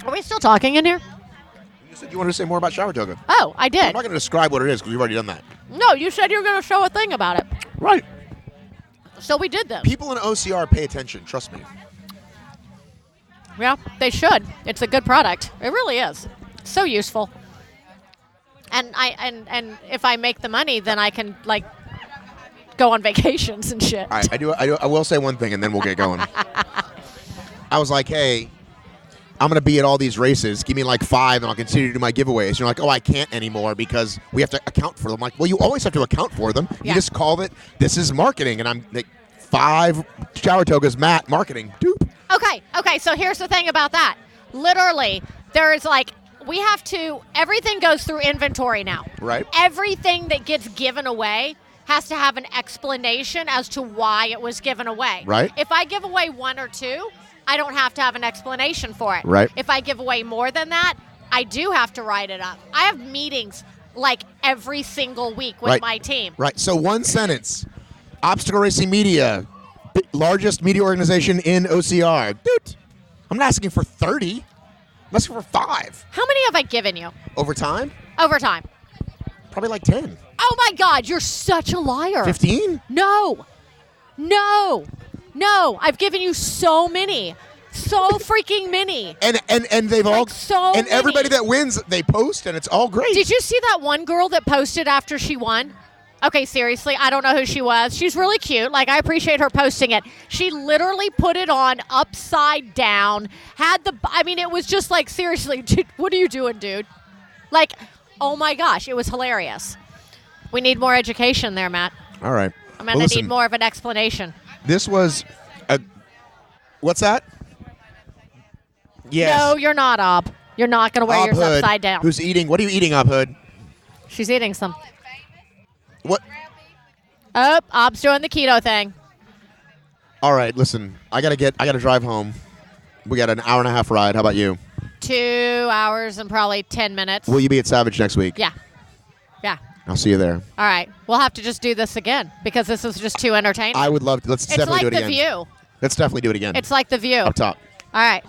Are we still talking in here? You said you wanted to say more about Shower Toga. Oh, I did. I'm not going to describe what it is because we've already done that. No, you said you were going to show a thing about it. Right. So we did them. People in OCR pay attention. Trust me. Yeah, they should. It's a good product. It really is. So useful. And and if I make the money, then I can like go on vacations and shit. All right, I will say one thing, and then we'll get going. I was like, hey, I'm going to be at all these races. Give me like 5, and I'll continue to do my giveaways. You're like, oh, I can't anymore because we have to account for them. I'm like, well, you always have to account for them. Yeah. You just call it, this is marketing. And I'm like, 5 Shower Togas, Matt, marketing. Doop. Okay, so here's the thing about that. Literally, there's like, we have to, everything goes through inventory now. Right. Everything that gets given away has to have an explanation as to why it was given away. Right. If I give away 1 or 2, I don't have to have an explanation for it. Right. If I give away more than that, I do have to write it up. I have meetings like every single week with my team. Right. So one sentence. Obstacle Racing Media, largest media organization in OCR. Dude, I'm not asking for 30. I'm asking for 5. How many have I given you? Over time? Over time. Probably like 10. Oh, my God. You're such a liar. 15? No. I've given you so many. So freaking many. And they've all so and many. Everybody that wins, they post, and it's all great. Did you see that one girl that posted after she won? Okay, seriously, I don't know who she was. She's really cute. Like, I appreciate her posting it. She literally put it on upside down. It was just like, seriously, dude, what are you doing, dude? Like, oh my gosh, it was hilarious. We need more education there, Matt. All right. I'm going to need more of an explanation. This was what's that? Yes. No, you're not, Ob. You're not going to wear yours Hood, upside down. Who's eating? What are you eating, Ob Hood? She's eating some. What? Oh, Ob's doing the keto thing. All right, listen. I gotta drive home. We got an hour and a half ride. How about you? 2 hours and probably 10 minutes. Will you be at Savage next week? Yeah. I'll see you there. All right. We'll have to just do this again because this was just too entertaining. I would love to. Let's definitely do it again. It's like The View. Let's definitely do it again. It's like The View. Up top. All right.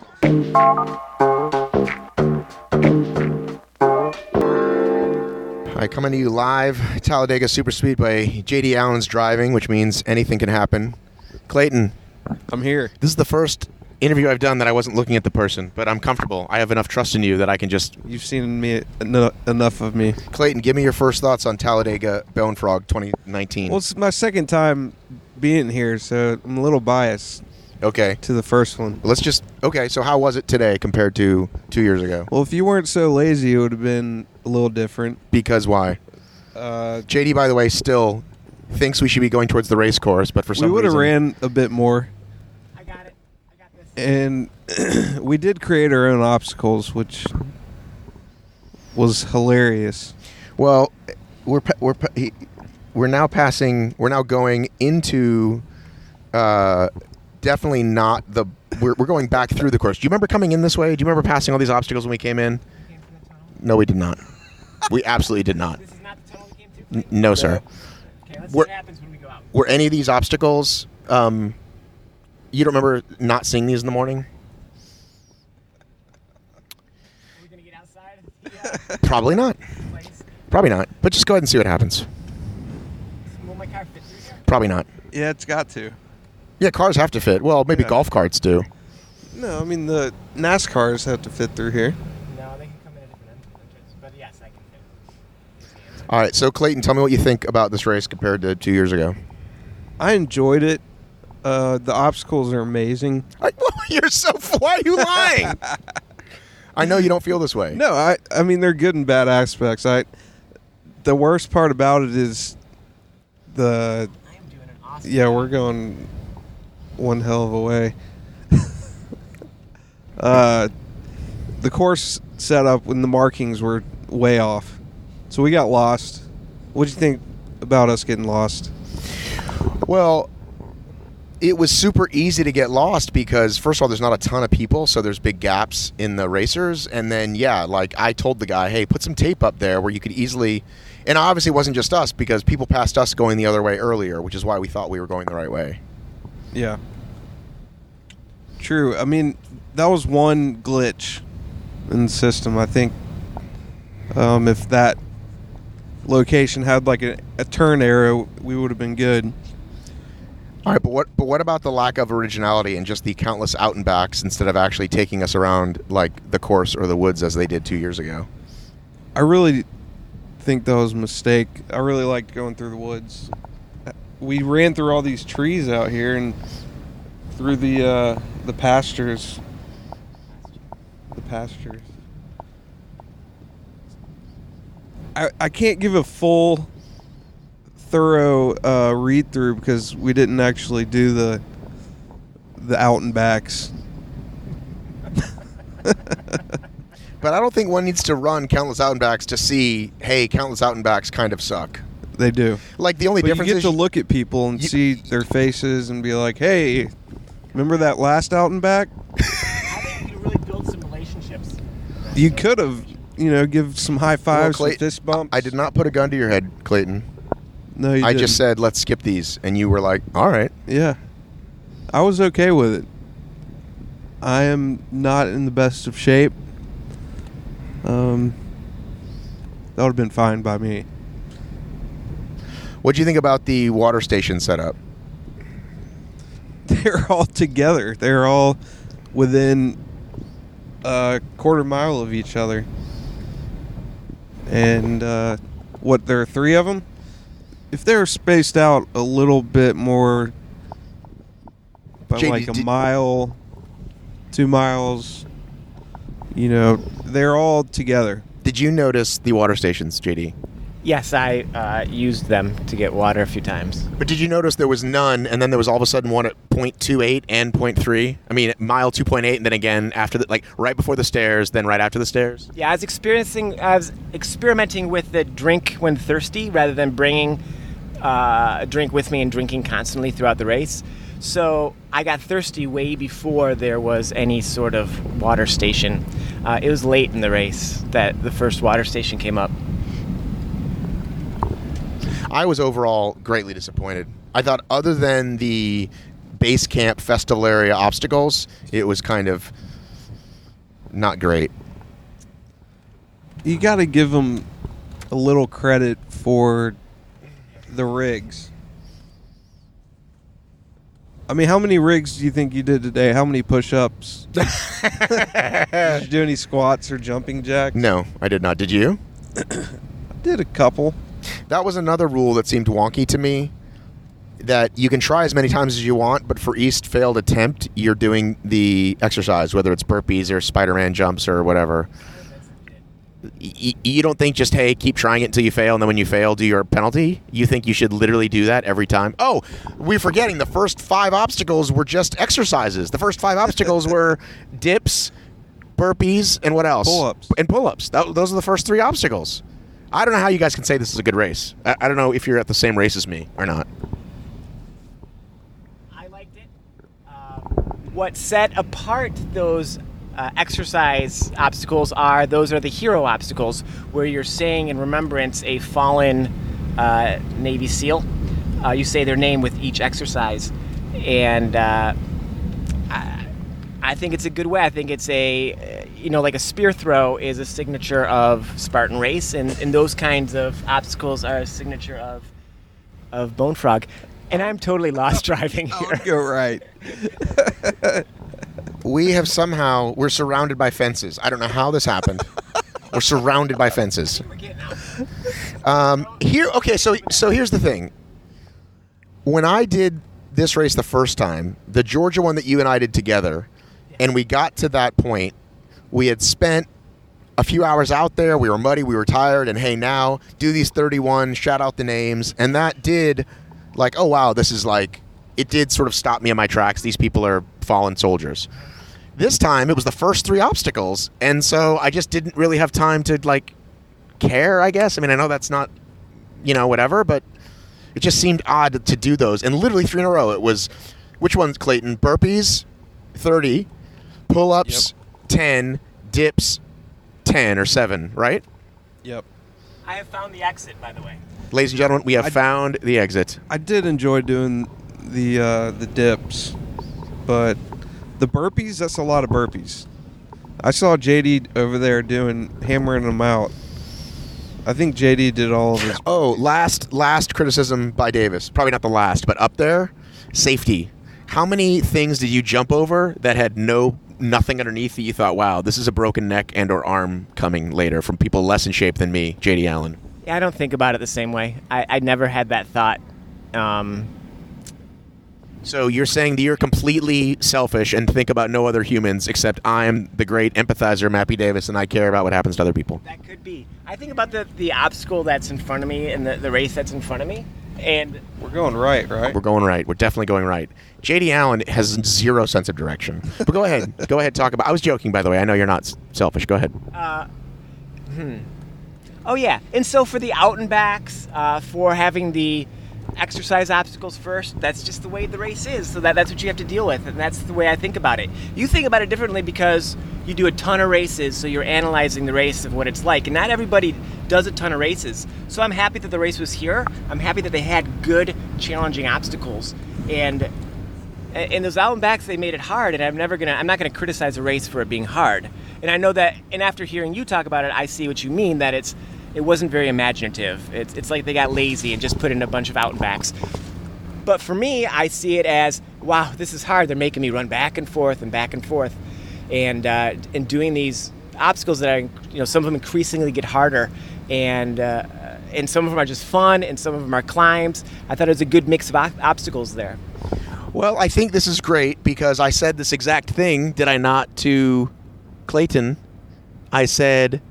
Hi, coming to you live, Talladega Super Speedway. J.D. Allen's driving, which means anything can happen. Clayton. I'm here. This is the first interview I've done that I wasn't looking at the person, but I'm comfortable. I have enough trust in you that I can just... You've seen me enough of me. Clayton, give me your first thoughts on Talladega BoneFrog 2019. Well, it's my second time being here, so I'm a little biased. Okay. To the first one. Okay, so how was it today compared to 2 years ago? Well, if you weren't so lazy, it would have been a little different. Because why? JD, by the way, still thinks we should be going towards the race course, but for some reason... We would have ran a bit more. I got it. And we did create our own obstacles, which was hilarious. Well, we're now going into definitely not the we're going back through the course. Do you remember coming in this way? Do you remember passing all these obstacles when we came in? No, we did not. We absolutely did not. This is not the tunnel we came to? No, sir. Okay, let's see what happens when we go out. Were any of these obstacles you don't remember not seeing these in the morning? Are we going to get outside? Probably not. Probably not. But just go ahead and see what happens. Will my car fit through here? Probably not. Yeah, it's got to. Yeah, cars have to fit. Well, maybe golf carts do. No, I mean, the NASCARs have to fit through here. No, they can come in at different entrances. But yes, I can fit. All right, so Clayton, tell me what you think about this race compared to 2 years ago. I enjoyed it. The obstacles are amazing. You're so... Why are you lying? I know you don't feel this way. No, I mean, they're good and bad aspects. The worst part about it is the... I am doing an awesome Yeah, job. we're going one hell of a way. The course setup when the markings were way off. So we got lost. What do you think about us getting lost? Well, it was super easy to get lost because, first of all, there's not a ton of people, so there's big gaps in the racers. And then, like I told the guy, hey, put some tape up there where you could easily... And obviously it wasn't just us because people passed us going the other way earlier, which is why we thought we were going the right way. Yeah. True. I mean, that was one glitch in the system. I think if that location had like a turn arrow, we would have been good. All right, but what about the lack of originality and just the countless out and backs instead of actually taking us around like the course or the woods as they did 2 years ago? I really think that was a mistake. I really liked going through the woods. We ran through all these trees out here and through the pastures. The pastures. I can't give a full, thorough read through because we didn't actually do the out and backs. But I don't think one needs to run countless out and backs to see, hey, countless out and backs kind of suck. They do. Like the only difference you get is to look at people and see their faces and be like, hey, remember that last out and back? I think you could really build some relationships. You could have. give some high fives, some fist bumps. I did not put a gun to your head, Clayton. No, you I didn't. just said, let's skip these. And you were like, all right. Yeah. I was okay with it. I am not in the best of shape. That would have been fine by me. What do you think about the water station setup? They're all together. They're all within a quarter mile of each other. And there are 3 of them? If they're spaced out a little bit more, by JD, like a mile, 2 miles, they're all together. Did you notice the water stations, JD? Yes, I used them to get water a few times. But did you notice there was none, and then there was all of a sudden one at 0.28 and 0.3? I mean, at mile 2.8, and then again after right before the stairs, then right after the stairs? Yeah, I was experimenting with the drink when thirsty rather than bringing a drink with me and drinking constantly throughout the race. So I got thirsty way before there was any sort of water station. It was late in the race that the first water station came up. I was overall greatly disappointed. I thought other than the base camp festival area obstacles, it was kind of not great. You got to give them a little credit for the rigs. I mean, how many rigs do you think you did today? How many push-ups? Did you do any squats or jumping jacks? No, I did not. Did you? I did a couple. That was another rule that seemed wonky to me, that you can try as many times as you want, but for each failed attempt, you're doing the exercise, whether it's burpees or Spider-Man jumps or whatever. You don't think just, hey, keep trying it until you fail, and then when you fail, do your penalty? You think you should literally do that every time? Oh, we're forgetting the first 5 obstacles were just exercises. The first 5 obstacles were dips, burpees, and what else? Pull-ups. And pull-ups. Those are the first 3 obstacles. I don't know how you guys can say this is a good race. I don't know if you're at the same race as me or not. I liked it. What set apart those exercise obstacles are the hero obstacles, where you're saying in remembrance a fallen Navy SEAL. You say their name with each exercise. And I think it's a good way. I think it's like a spear throw is a signature of Spartan Race, and those kinds of obstacles are a signature of BoneFrog. And I'm totally lost driving here. You're right. We're surrounded by fences. I don't know how this happened. We're surrounded by fences. So here's the thing. When I did this race the first time, the Georgia one that you and I did together, and we got to that point, we had spent a few hours out there, we were muddy, we were tired, and hey, now, do these 31, shout out the names, and that did, oh wow, this is it did sort of stop me in my tracks. These people are fallen soldiers. This time, it was the first 3 obstacles, and so I just didn't really have time to, care, I guess. I mean, I know that's not, whatever, but it just seemed odd to do those. And literally 3 in a row, it was, which ones, Clayton? Burpees, 30, pull-ups, 10, dips, 10 or 7, right? Yep. I have found the exit, by the way. Ladies and gentlemen, we have found the exit. I did enjoy doing the dips, but the burpees, that's a lot of burpees. I saw JD over there hammering them out. I think JD did all of his. Oh, last criticism by Davis. Probably not the last, but up there, safety. How many things did you jump over that had nothing underneath that you thought, wow, this is a broken neck and or arm coming later from people less in shape than me, JD Allen? Yeah, I don't think about it the same way. I never had that thought. So you're saying that you're completely selfish and think about no other humans except I'm the great empathizer, Mappy Davis, and I care about what happens to other people. That could be. I think about the obstacle that's in front of me and the race that's in front of me. And we're going right? We're going right. We're definitely going right. JD Allen has 0 sense of direction. But go ahead. Go ahead, talk about. I was joking, by the way. I know you're not selfish. Go ahead. Oh, yeah. And so for the out and backs, for having the exercise obstacles first. That's just the way the race is. So that's what you have to deal with, and that's the way I think about it. You think about it differently because you do a ton of races, so you're analyzing the race of what it's like. And not everybody does a ton of races. So I'm happy that the race was here. I'm happy that they had good, challenging obstacles. And in those out and backs, they made it hard, and I'm not gonna criticize a race for it being hard. And I know that, and after hearing you talk about it, I see what you mean, that it wasn't very imaginative. It's like they got lazy and just put in a bunch of out and backs. But for me, I see it as, wow, this is hard. They're making me run back and forth, and doing these obstacles that are, some of them increasingly get harder, and some of them are just fun, and some of them are climbs. I thought it was a good mix of obstacles there. Well, I think this is great because I said this exact thing, did I not, to Clayton? I said,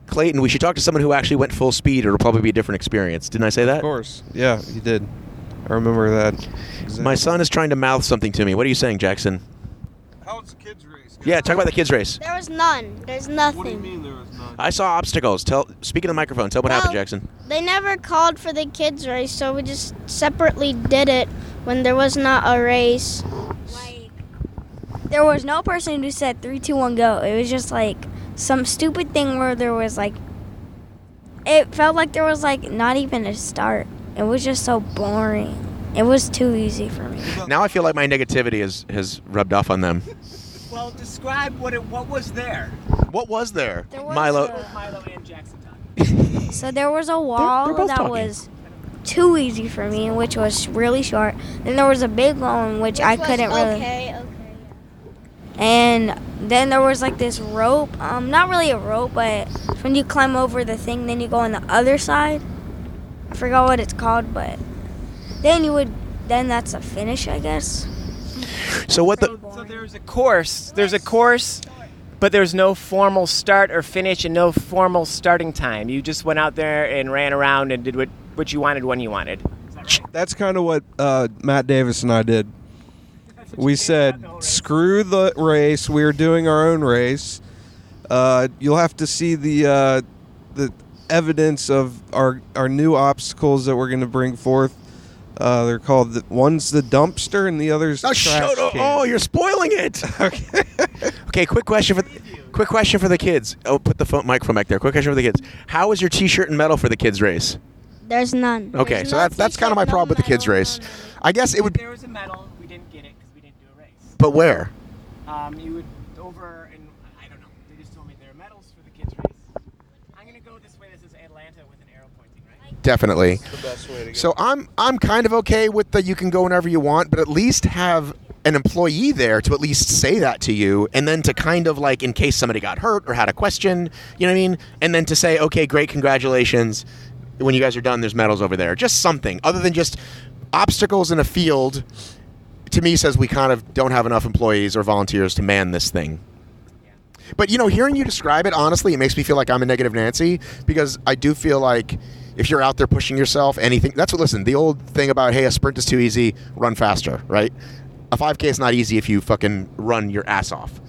Clayton, we should talk to someone who actually went full speed. It'll probably be a different experience. Didn't I say that? Of course. Yeah, you did. I remember that. Exactly. My son is trying to mouth something to me. What are you saying, Jackson? How was the kids' race? Yeah, talk about the kids' race. There was none. There's nothing. What do you mean there was none? I saw obstacles. Speak in the microphone. Tell what happened, Jackson. They never called for the kids' race, so we just separately did it when there was not a race. There was no person who said 3, 2, 1, go. It was just like some stupid thing where there was like, it felt like there was like not even a start. It was just so boring. It was too easy for me. Now I feel like my negativity has rubbed off on them. Well, describe what was there. What was there? Milo and Jackson. So there was a wall that talking. Was too easy for me, which was really short. Then there was a big one, which I couldn't really. Okay. And then there was like this rope, not really a rope, but when you climb over the thing, then you go on the other side. I forgot what it's called, but then that's a finish, I guess. So there's a course. There's a course, but there's no formal start or finish and no formal starting time. You just went out there and ran around and did what you wanted when you wanted. That's kind of what Matt Davis and I did. We said, screw the race. We were doing our own race. You'll have to see the evidence of our new obstacles that we're going to bring forth. They're called one's the dumpster and the other's the trash can. Oh, you're spoiling it. Okay. Okay. Quick question for the kids. Oh, put the microphone back there. Quick question for the kids. How was your T-shirt and medal for the kids race? There's none. Okay, There's so no that's kind of my problem with the kids race. I guess it would. There was a medal. We didn't get it because we didn't do a race. But where? You would over and I don't know. They just told me there are medals for the kids race. I'm gonna go this way. This is Atlanta with an arrow pointing, right? Definitely. That's the best way to go. So I'm kind of okay with the you can go whenever you want, but at least have an employee there to at least say that to you, and then to kind of like in case somebody got hurt or had a question, you know what I mean? And then to say, okay, great, congratulations. When you guys are done, there's medals over there. Just something other than just obstacles in a field. To me, says we kind of don't have enough employees or volunteers to man this thing. But hearing you describe it, honestly, it makes me feel like I'm a negative Nancy, because I do feel like if you're out there pushing yourself, anything. That's what. Listen, the old thing about a sprint is too easy, run faster, right? A 5K is not easy if you fucking run your ass off.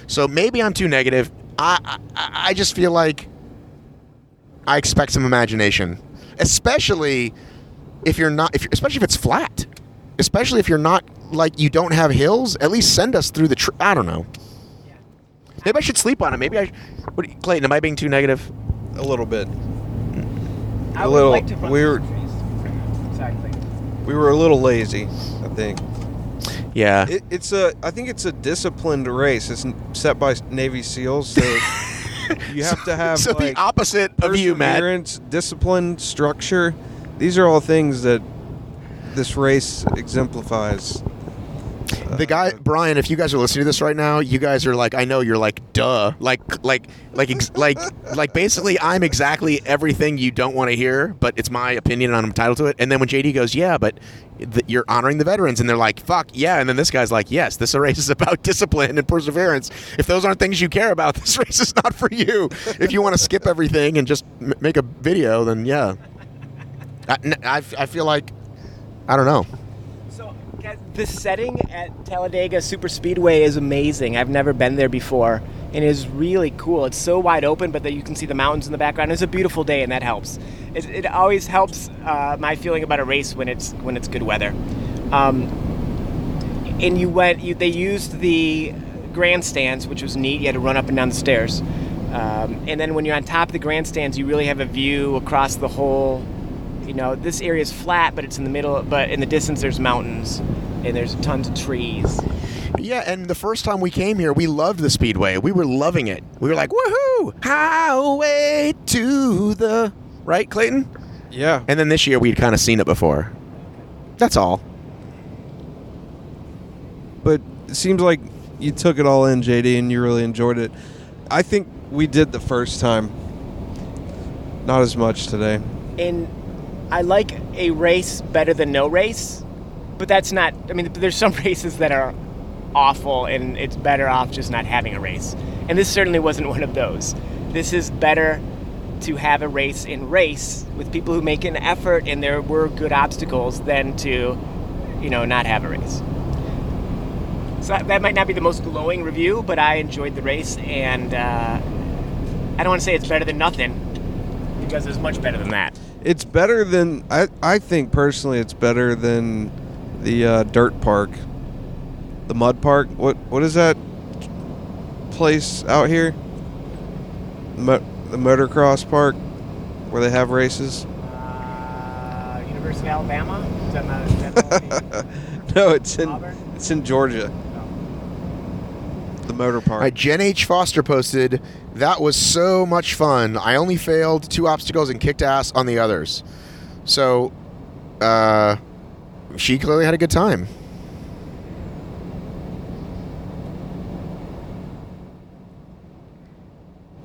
So maybe I'm too negative. I just feel like I expect some imagination, especially if you're not. Especially if it's flat. Especially if you're not like you don't have hills. At least send us through the. I don't know. Maybe I should sleep on it. Maybe Clayton, am I being too negative? A little bit. I would like to run we were a little lazy, I think. Yeah. I think it's a disciplined race. It's set by Navy SEALs, so you have to have so the opposite of you, Matt. Perseverance, discipline, structure. These are all things that this race exemplifies. The guy, Brian, if you guys are listening to this right now, you guys are like, I know you're like, duh. Like basically I'm exactly everything you don't want to hear, but it's my opinion and I'm entitled to it. And then when JD goes, yeah, but you're honoring the veterans, and they're like, fuck, yeah. And then this guy's like, yes, this race is about discipline and perseverance. If those aren't things you care about, this race is not for you. If you want to skip everything and just make a video, then yeah. I feel like, I don't know. The setting at Talladega Super Speedway is amazing. I've never been there before, and it's really cool. It's so wide open, but that you can see the mountains in the background. It's a beautiful day, and that helps. It always helps my feeling about a race when it's good weather. And they used the grandstands, which was neat. You had to run up and down the stairs. And then when you're on top of the grandstands, you really have a view across the whole, this area is flat, but it's in the middle, but in the distance there's mountains and there's tons of trees. Yeah, and the first time we came here, we loved the Speedway. We were loving it. We were like, woohoo! Highway to the... Right, Clayton? Yeah. And then this year, we'd kind of seen it before. That's all. But it seems like you took it all in, JD, and you really enjoyed it. I think we did the first time. Not as much today. And I like a race better than no race, but that's not... I mean, there's some races that are awful, and it's better off just not having a race. And this certainly wasn't one of those. This is better to have a race with people who make an effort and there were good obstacles than to, not have a race. So that might not be the most glowing review, but I enjoyed the race, and I don't want to say it's better than nothing, because it's much better than that. It's better than... I think, personally, it's better than the dirt park. The mud park. What is that place out here? The motocross park where they have races? University of Alabama? No, it's in Georgia. The motor park. All right, Jen H. Foster posted, that was so much fun. I only failed 2 obstacles and kicked ass on the others. So, she clearly had a good time.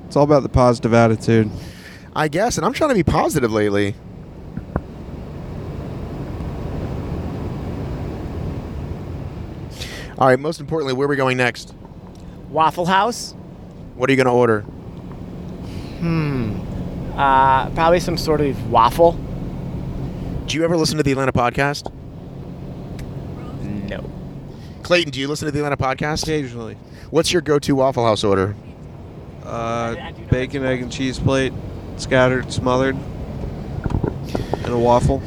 It's all about the positive attitude. I guess, and I'm trying to be positive lately. All right, most importantly, where are we going next? Waffle House. What are you going to order? Probably some sort of waffle. Do you ever listen to the Atlanta podcast? No. Clayton, do you listen to the Atlanta podcast? Occasionally. What's your go-to Waffle House order? Bacon, egg, and cheese plate, scattered, smothered, and a waffle.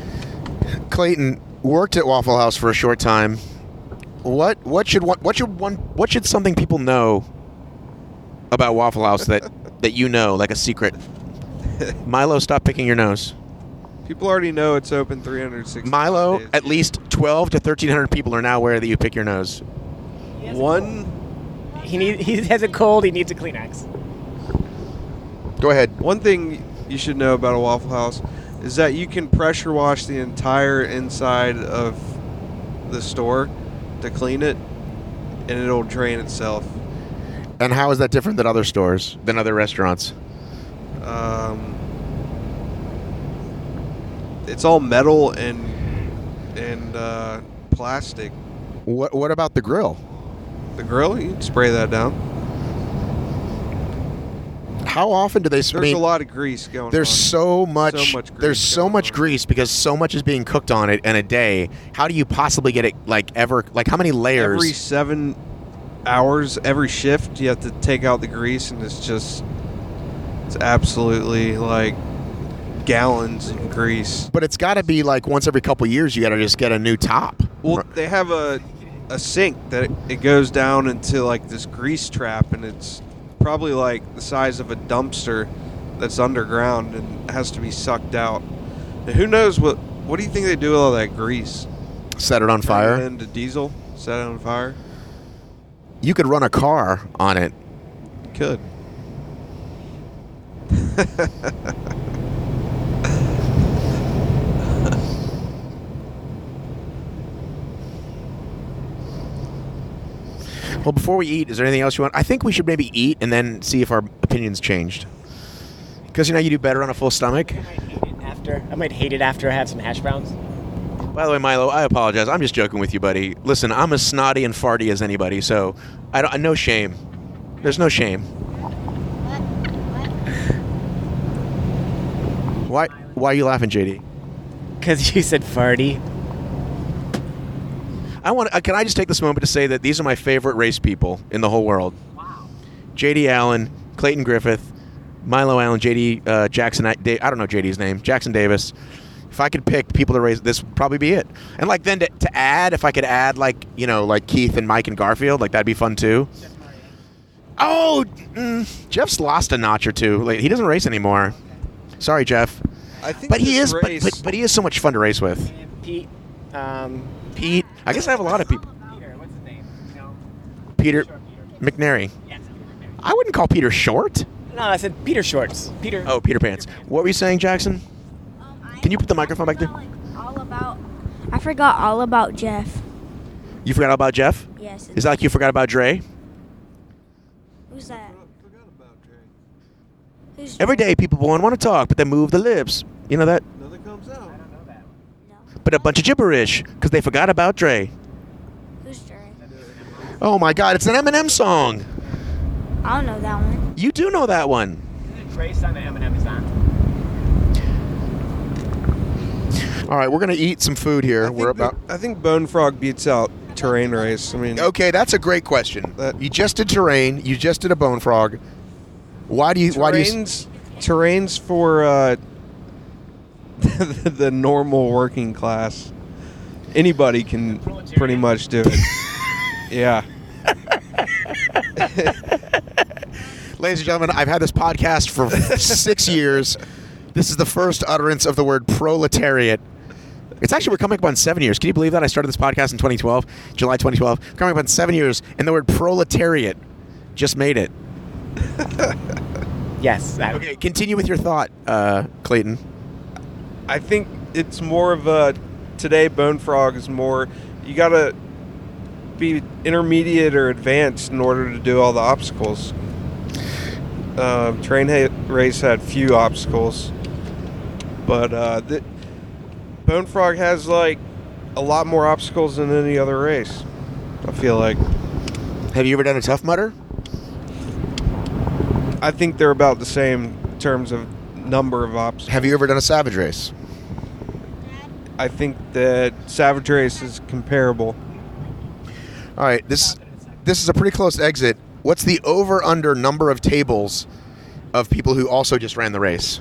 Clayton worked at Waffle House for a short time. What should something people know about Waffle House that like a secret? Milo, stop picking your nose. People already know it's open 360 Milo, days. at least 12 to 1,300 people are now aware that you pick your nose. He has a cold. He needs a Kleenex. Go ahead. One thing you should know about a Waffle House is that you can pressure wash the entire inside of the store to clean it, and it'll drain itself. And how is that different than other stores, than other restaurants? It's all metal and plastic. What about the grill? The grill, you can spray that down. How often do they spray? There's a lot of grease going on. There's so much grease because so much is being cooked on it in a day. How do you possibly get it how many layers? Every 7 hours, every shift, you have to take out the grease, and it's absolutely like gallons of grease. But it's got to be like once every couple years you got to just get a new top. Well, they have a sink that it goes down into like this grease trap, and it's probably like the size of a dumpster that's underground and has to be sucked out. And who knows what do you think they do with all that grease? Set it on fire? Turn it into diesel? Set it on fire? You could run a car on it. You could. Well, before we eat, is there anything else you want? I think we should maybe eat and then see if our opinions changed. Because, you do better on a full stomach. I might hate it after I have some hash browns. By the way, Milo, I apologize. I'm just joking with you, buddy. Listen, I'm as snotty and farty as anybody, so no shame. There's no shame. Why are you laughing, JD? Because you said farty. Can I just take this moment to say that these are my favorite race people in the whole world? Wow. J.D. Allen, Clayton Griffith, Milo Allen, J.D. Jaxson. I don't know J.D.'s name. Jaxson Davis. If I could pick people to raise, this would probably be it. And like then to add, if I could add like Keith and Mike and Garfield, like that'd be fun too. Oh, Jeff's lost a notch or two. Like, he doesn't race anymore. Sorry, Jeff. I think, but he is. But he is so much fun to race with. Pete. Pete. I guess I have a lot of people. Peter. What's his name? No. Peter McNary. Yes. I wouldn't call Peter short. No, I said Peter Shorts. Peter. Oh, Peter Pants. What were you saying, Jackson? Can you put the microphone back there? I forgot all about Jeff. You forgot about Jeff? Yes. Is that like you forgot about Dre? Who's that? Who's Every day people want to talk, but they move the lips. You know that? Nothing comes out. I don't know that. But a bunch of gibberish because they forgot about Dre. Who's Dre? Oh my God! It's an Eminem song. I don't know that one. You do know that one. Dre's son that Eminem is on. All right, we're gonna eat some food here. I think BoneFrog beats out terrain race. I mean, okay, that's a great question. You just did terrain. You just did a BoneFrog. Why do you? Terrain's for the normal working class. Anybody can pretty much do it. Yeah. Ladies and gentlemen, I've had this podcast for 6 years. This is the first utterance of the word proletariat. It's actually, we're coming up on 7 years. Can you believe that? I started this podcast in 2012, July 2012. Coming up on 7 years, and the word proletariat just made it. Yes. Okay, continue with your thought, Clayton. I think it's more of a, today BoneFrog is more, you got to be intermediate or advanced in order to do all the obstacles. Train race had few obstacles, but BoneFrog has like a lot more obstacles than any other race, I feel like. Have you ever done a Tough Mudder? I think they're about the same in terms of number of obstacles. Have you ever done a Savage Race? I think that Savage Race is comparable. All right, this is a pretty close exit. What's the over-under number of tables of people who also just ran the race?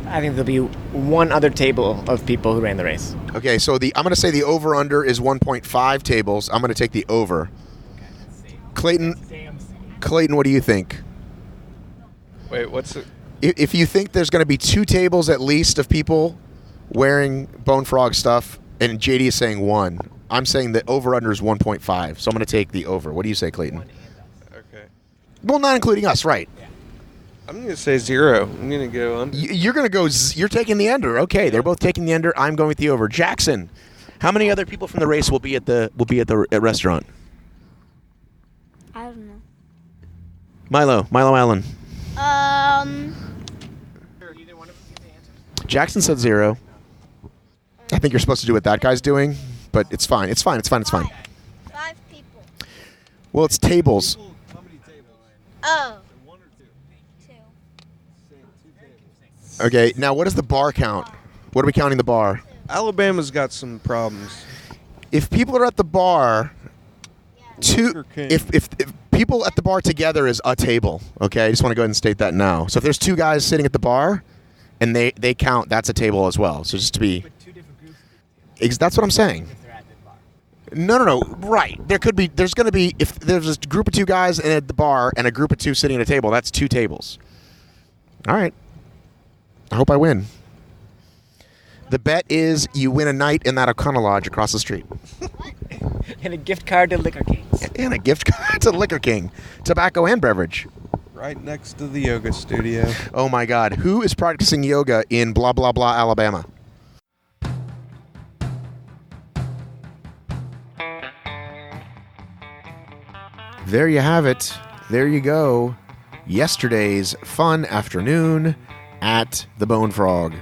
I think there'll be one other table of people who ran the race. Okay, so I'm going to say the over-under is 1.5 tables. I'm going to take the over. Clayton, what do you think? Wait, what's it? If you think there's going to be 2 tables at least of people wearing BoneFrog stuff, and JD is saying 1, I'm saying the over-under is 1.5, so I'm going to take the over. What do you say, Clayton? Okay. Well, not including us, right? I'm going to say 0. I'm going to go under. You're going to go. You're taking the under. Okay, they're both taking the under. I'm going with the over. Jackson, how many other people from the race will be at the restaurant? I don't know. Milo Allen. Jackson said 0. I think you're supposed to do what that guy's doing, but it's fine. It's fine. 5 people. Well, it's tables. How many tables? Oh. 1 or 2? 2. Okay, now what does the bar count? What are we counting the bar? Alabama's got some problems. If people are at the bar, if people at the bar together is a table, okay? I just want to go ahead and state that now. So if there's 2 guys sitting at the bar and they count, that's a table as well. So just to be... That's what I'm saying. No. Right. There's going to be, if there's a group of 2 guys at the bar and a group of 2 sitting at a table, that's 2 tables. All right. I hope I win. The bet is you win a night in that O'Connell Lodge across the street. And a gift card to Liquor Kings. And a gift card to Liquor King. Tobacco and beverage. Right next to the yoga studio. Oh my God. Who is practicing yoga in blah, blah, blah, Alabama? There you have it. There you go. Yesterday's fun afternoon at the BoneFrog.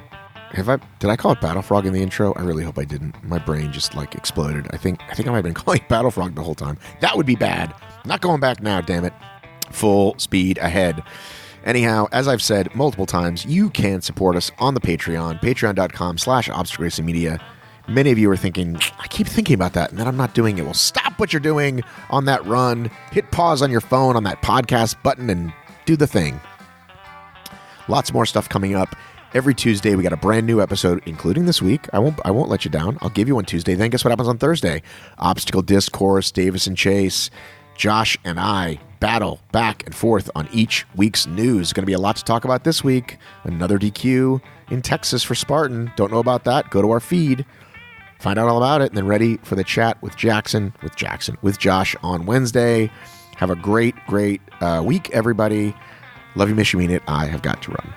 Did I call it Battle Frog in the intro? I really hope I didn't. My brain just exploded. I think I might have been calling it Battle Frog the whole time. That would be bad. Not going back now, damn it. Full speed ahead. Anyhow, as I've said multiple times, you can support us on the Patreon, patreon.com/obstacleracingmedia. Many of you are thinking, I keep thinking about that, and then I'm not doing it. Well, stop what you're doing on that run. Hit pause on your phone on that podcast button and do the thing. Lots more stuff coming up. Every Tuesday, we got a brand new episode, including this week. I won't let you down. I'll give you one Tuesday. Then guess what happens on Thursday? Obstacle Discourse, Davis and Chase, Josh and I battle back and forth on each week's news. Going to be a lot to talk about this week. Another DQ in Texas for Spartan. Don't know about that? Go to our feed. Find out all about it. And then ready for the chat with Josh on Wednesday. Have a great week, everybody. Love you, miss you, mean it. I have got to run.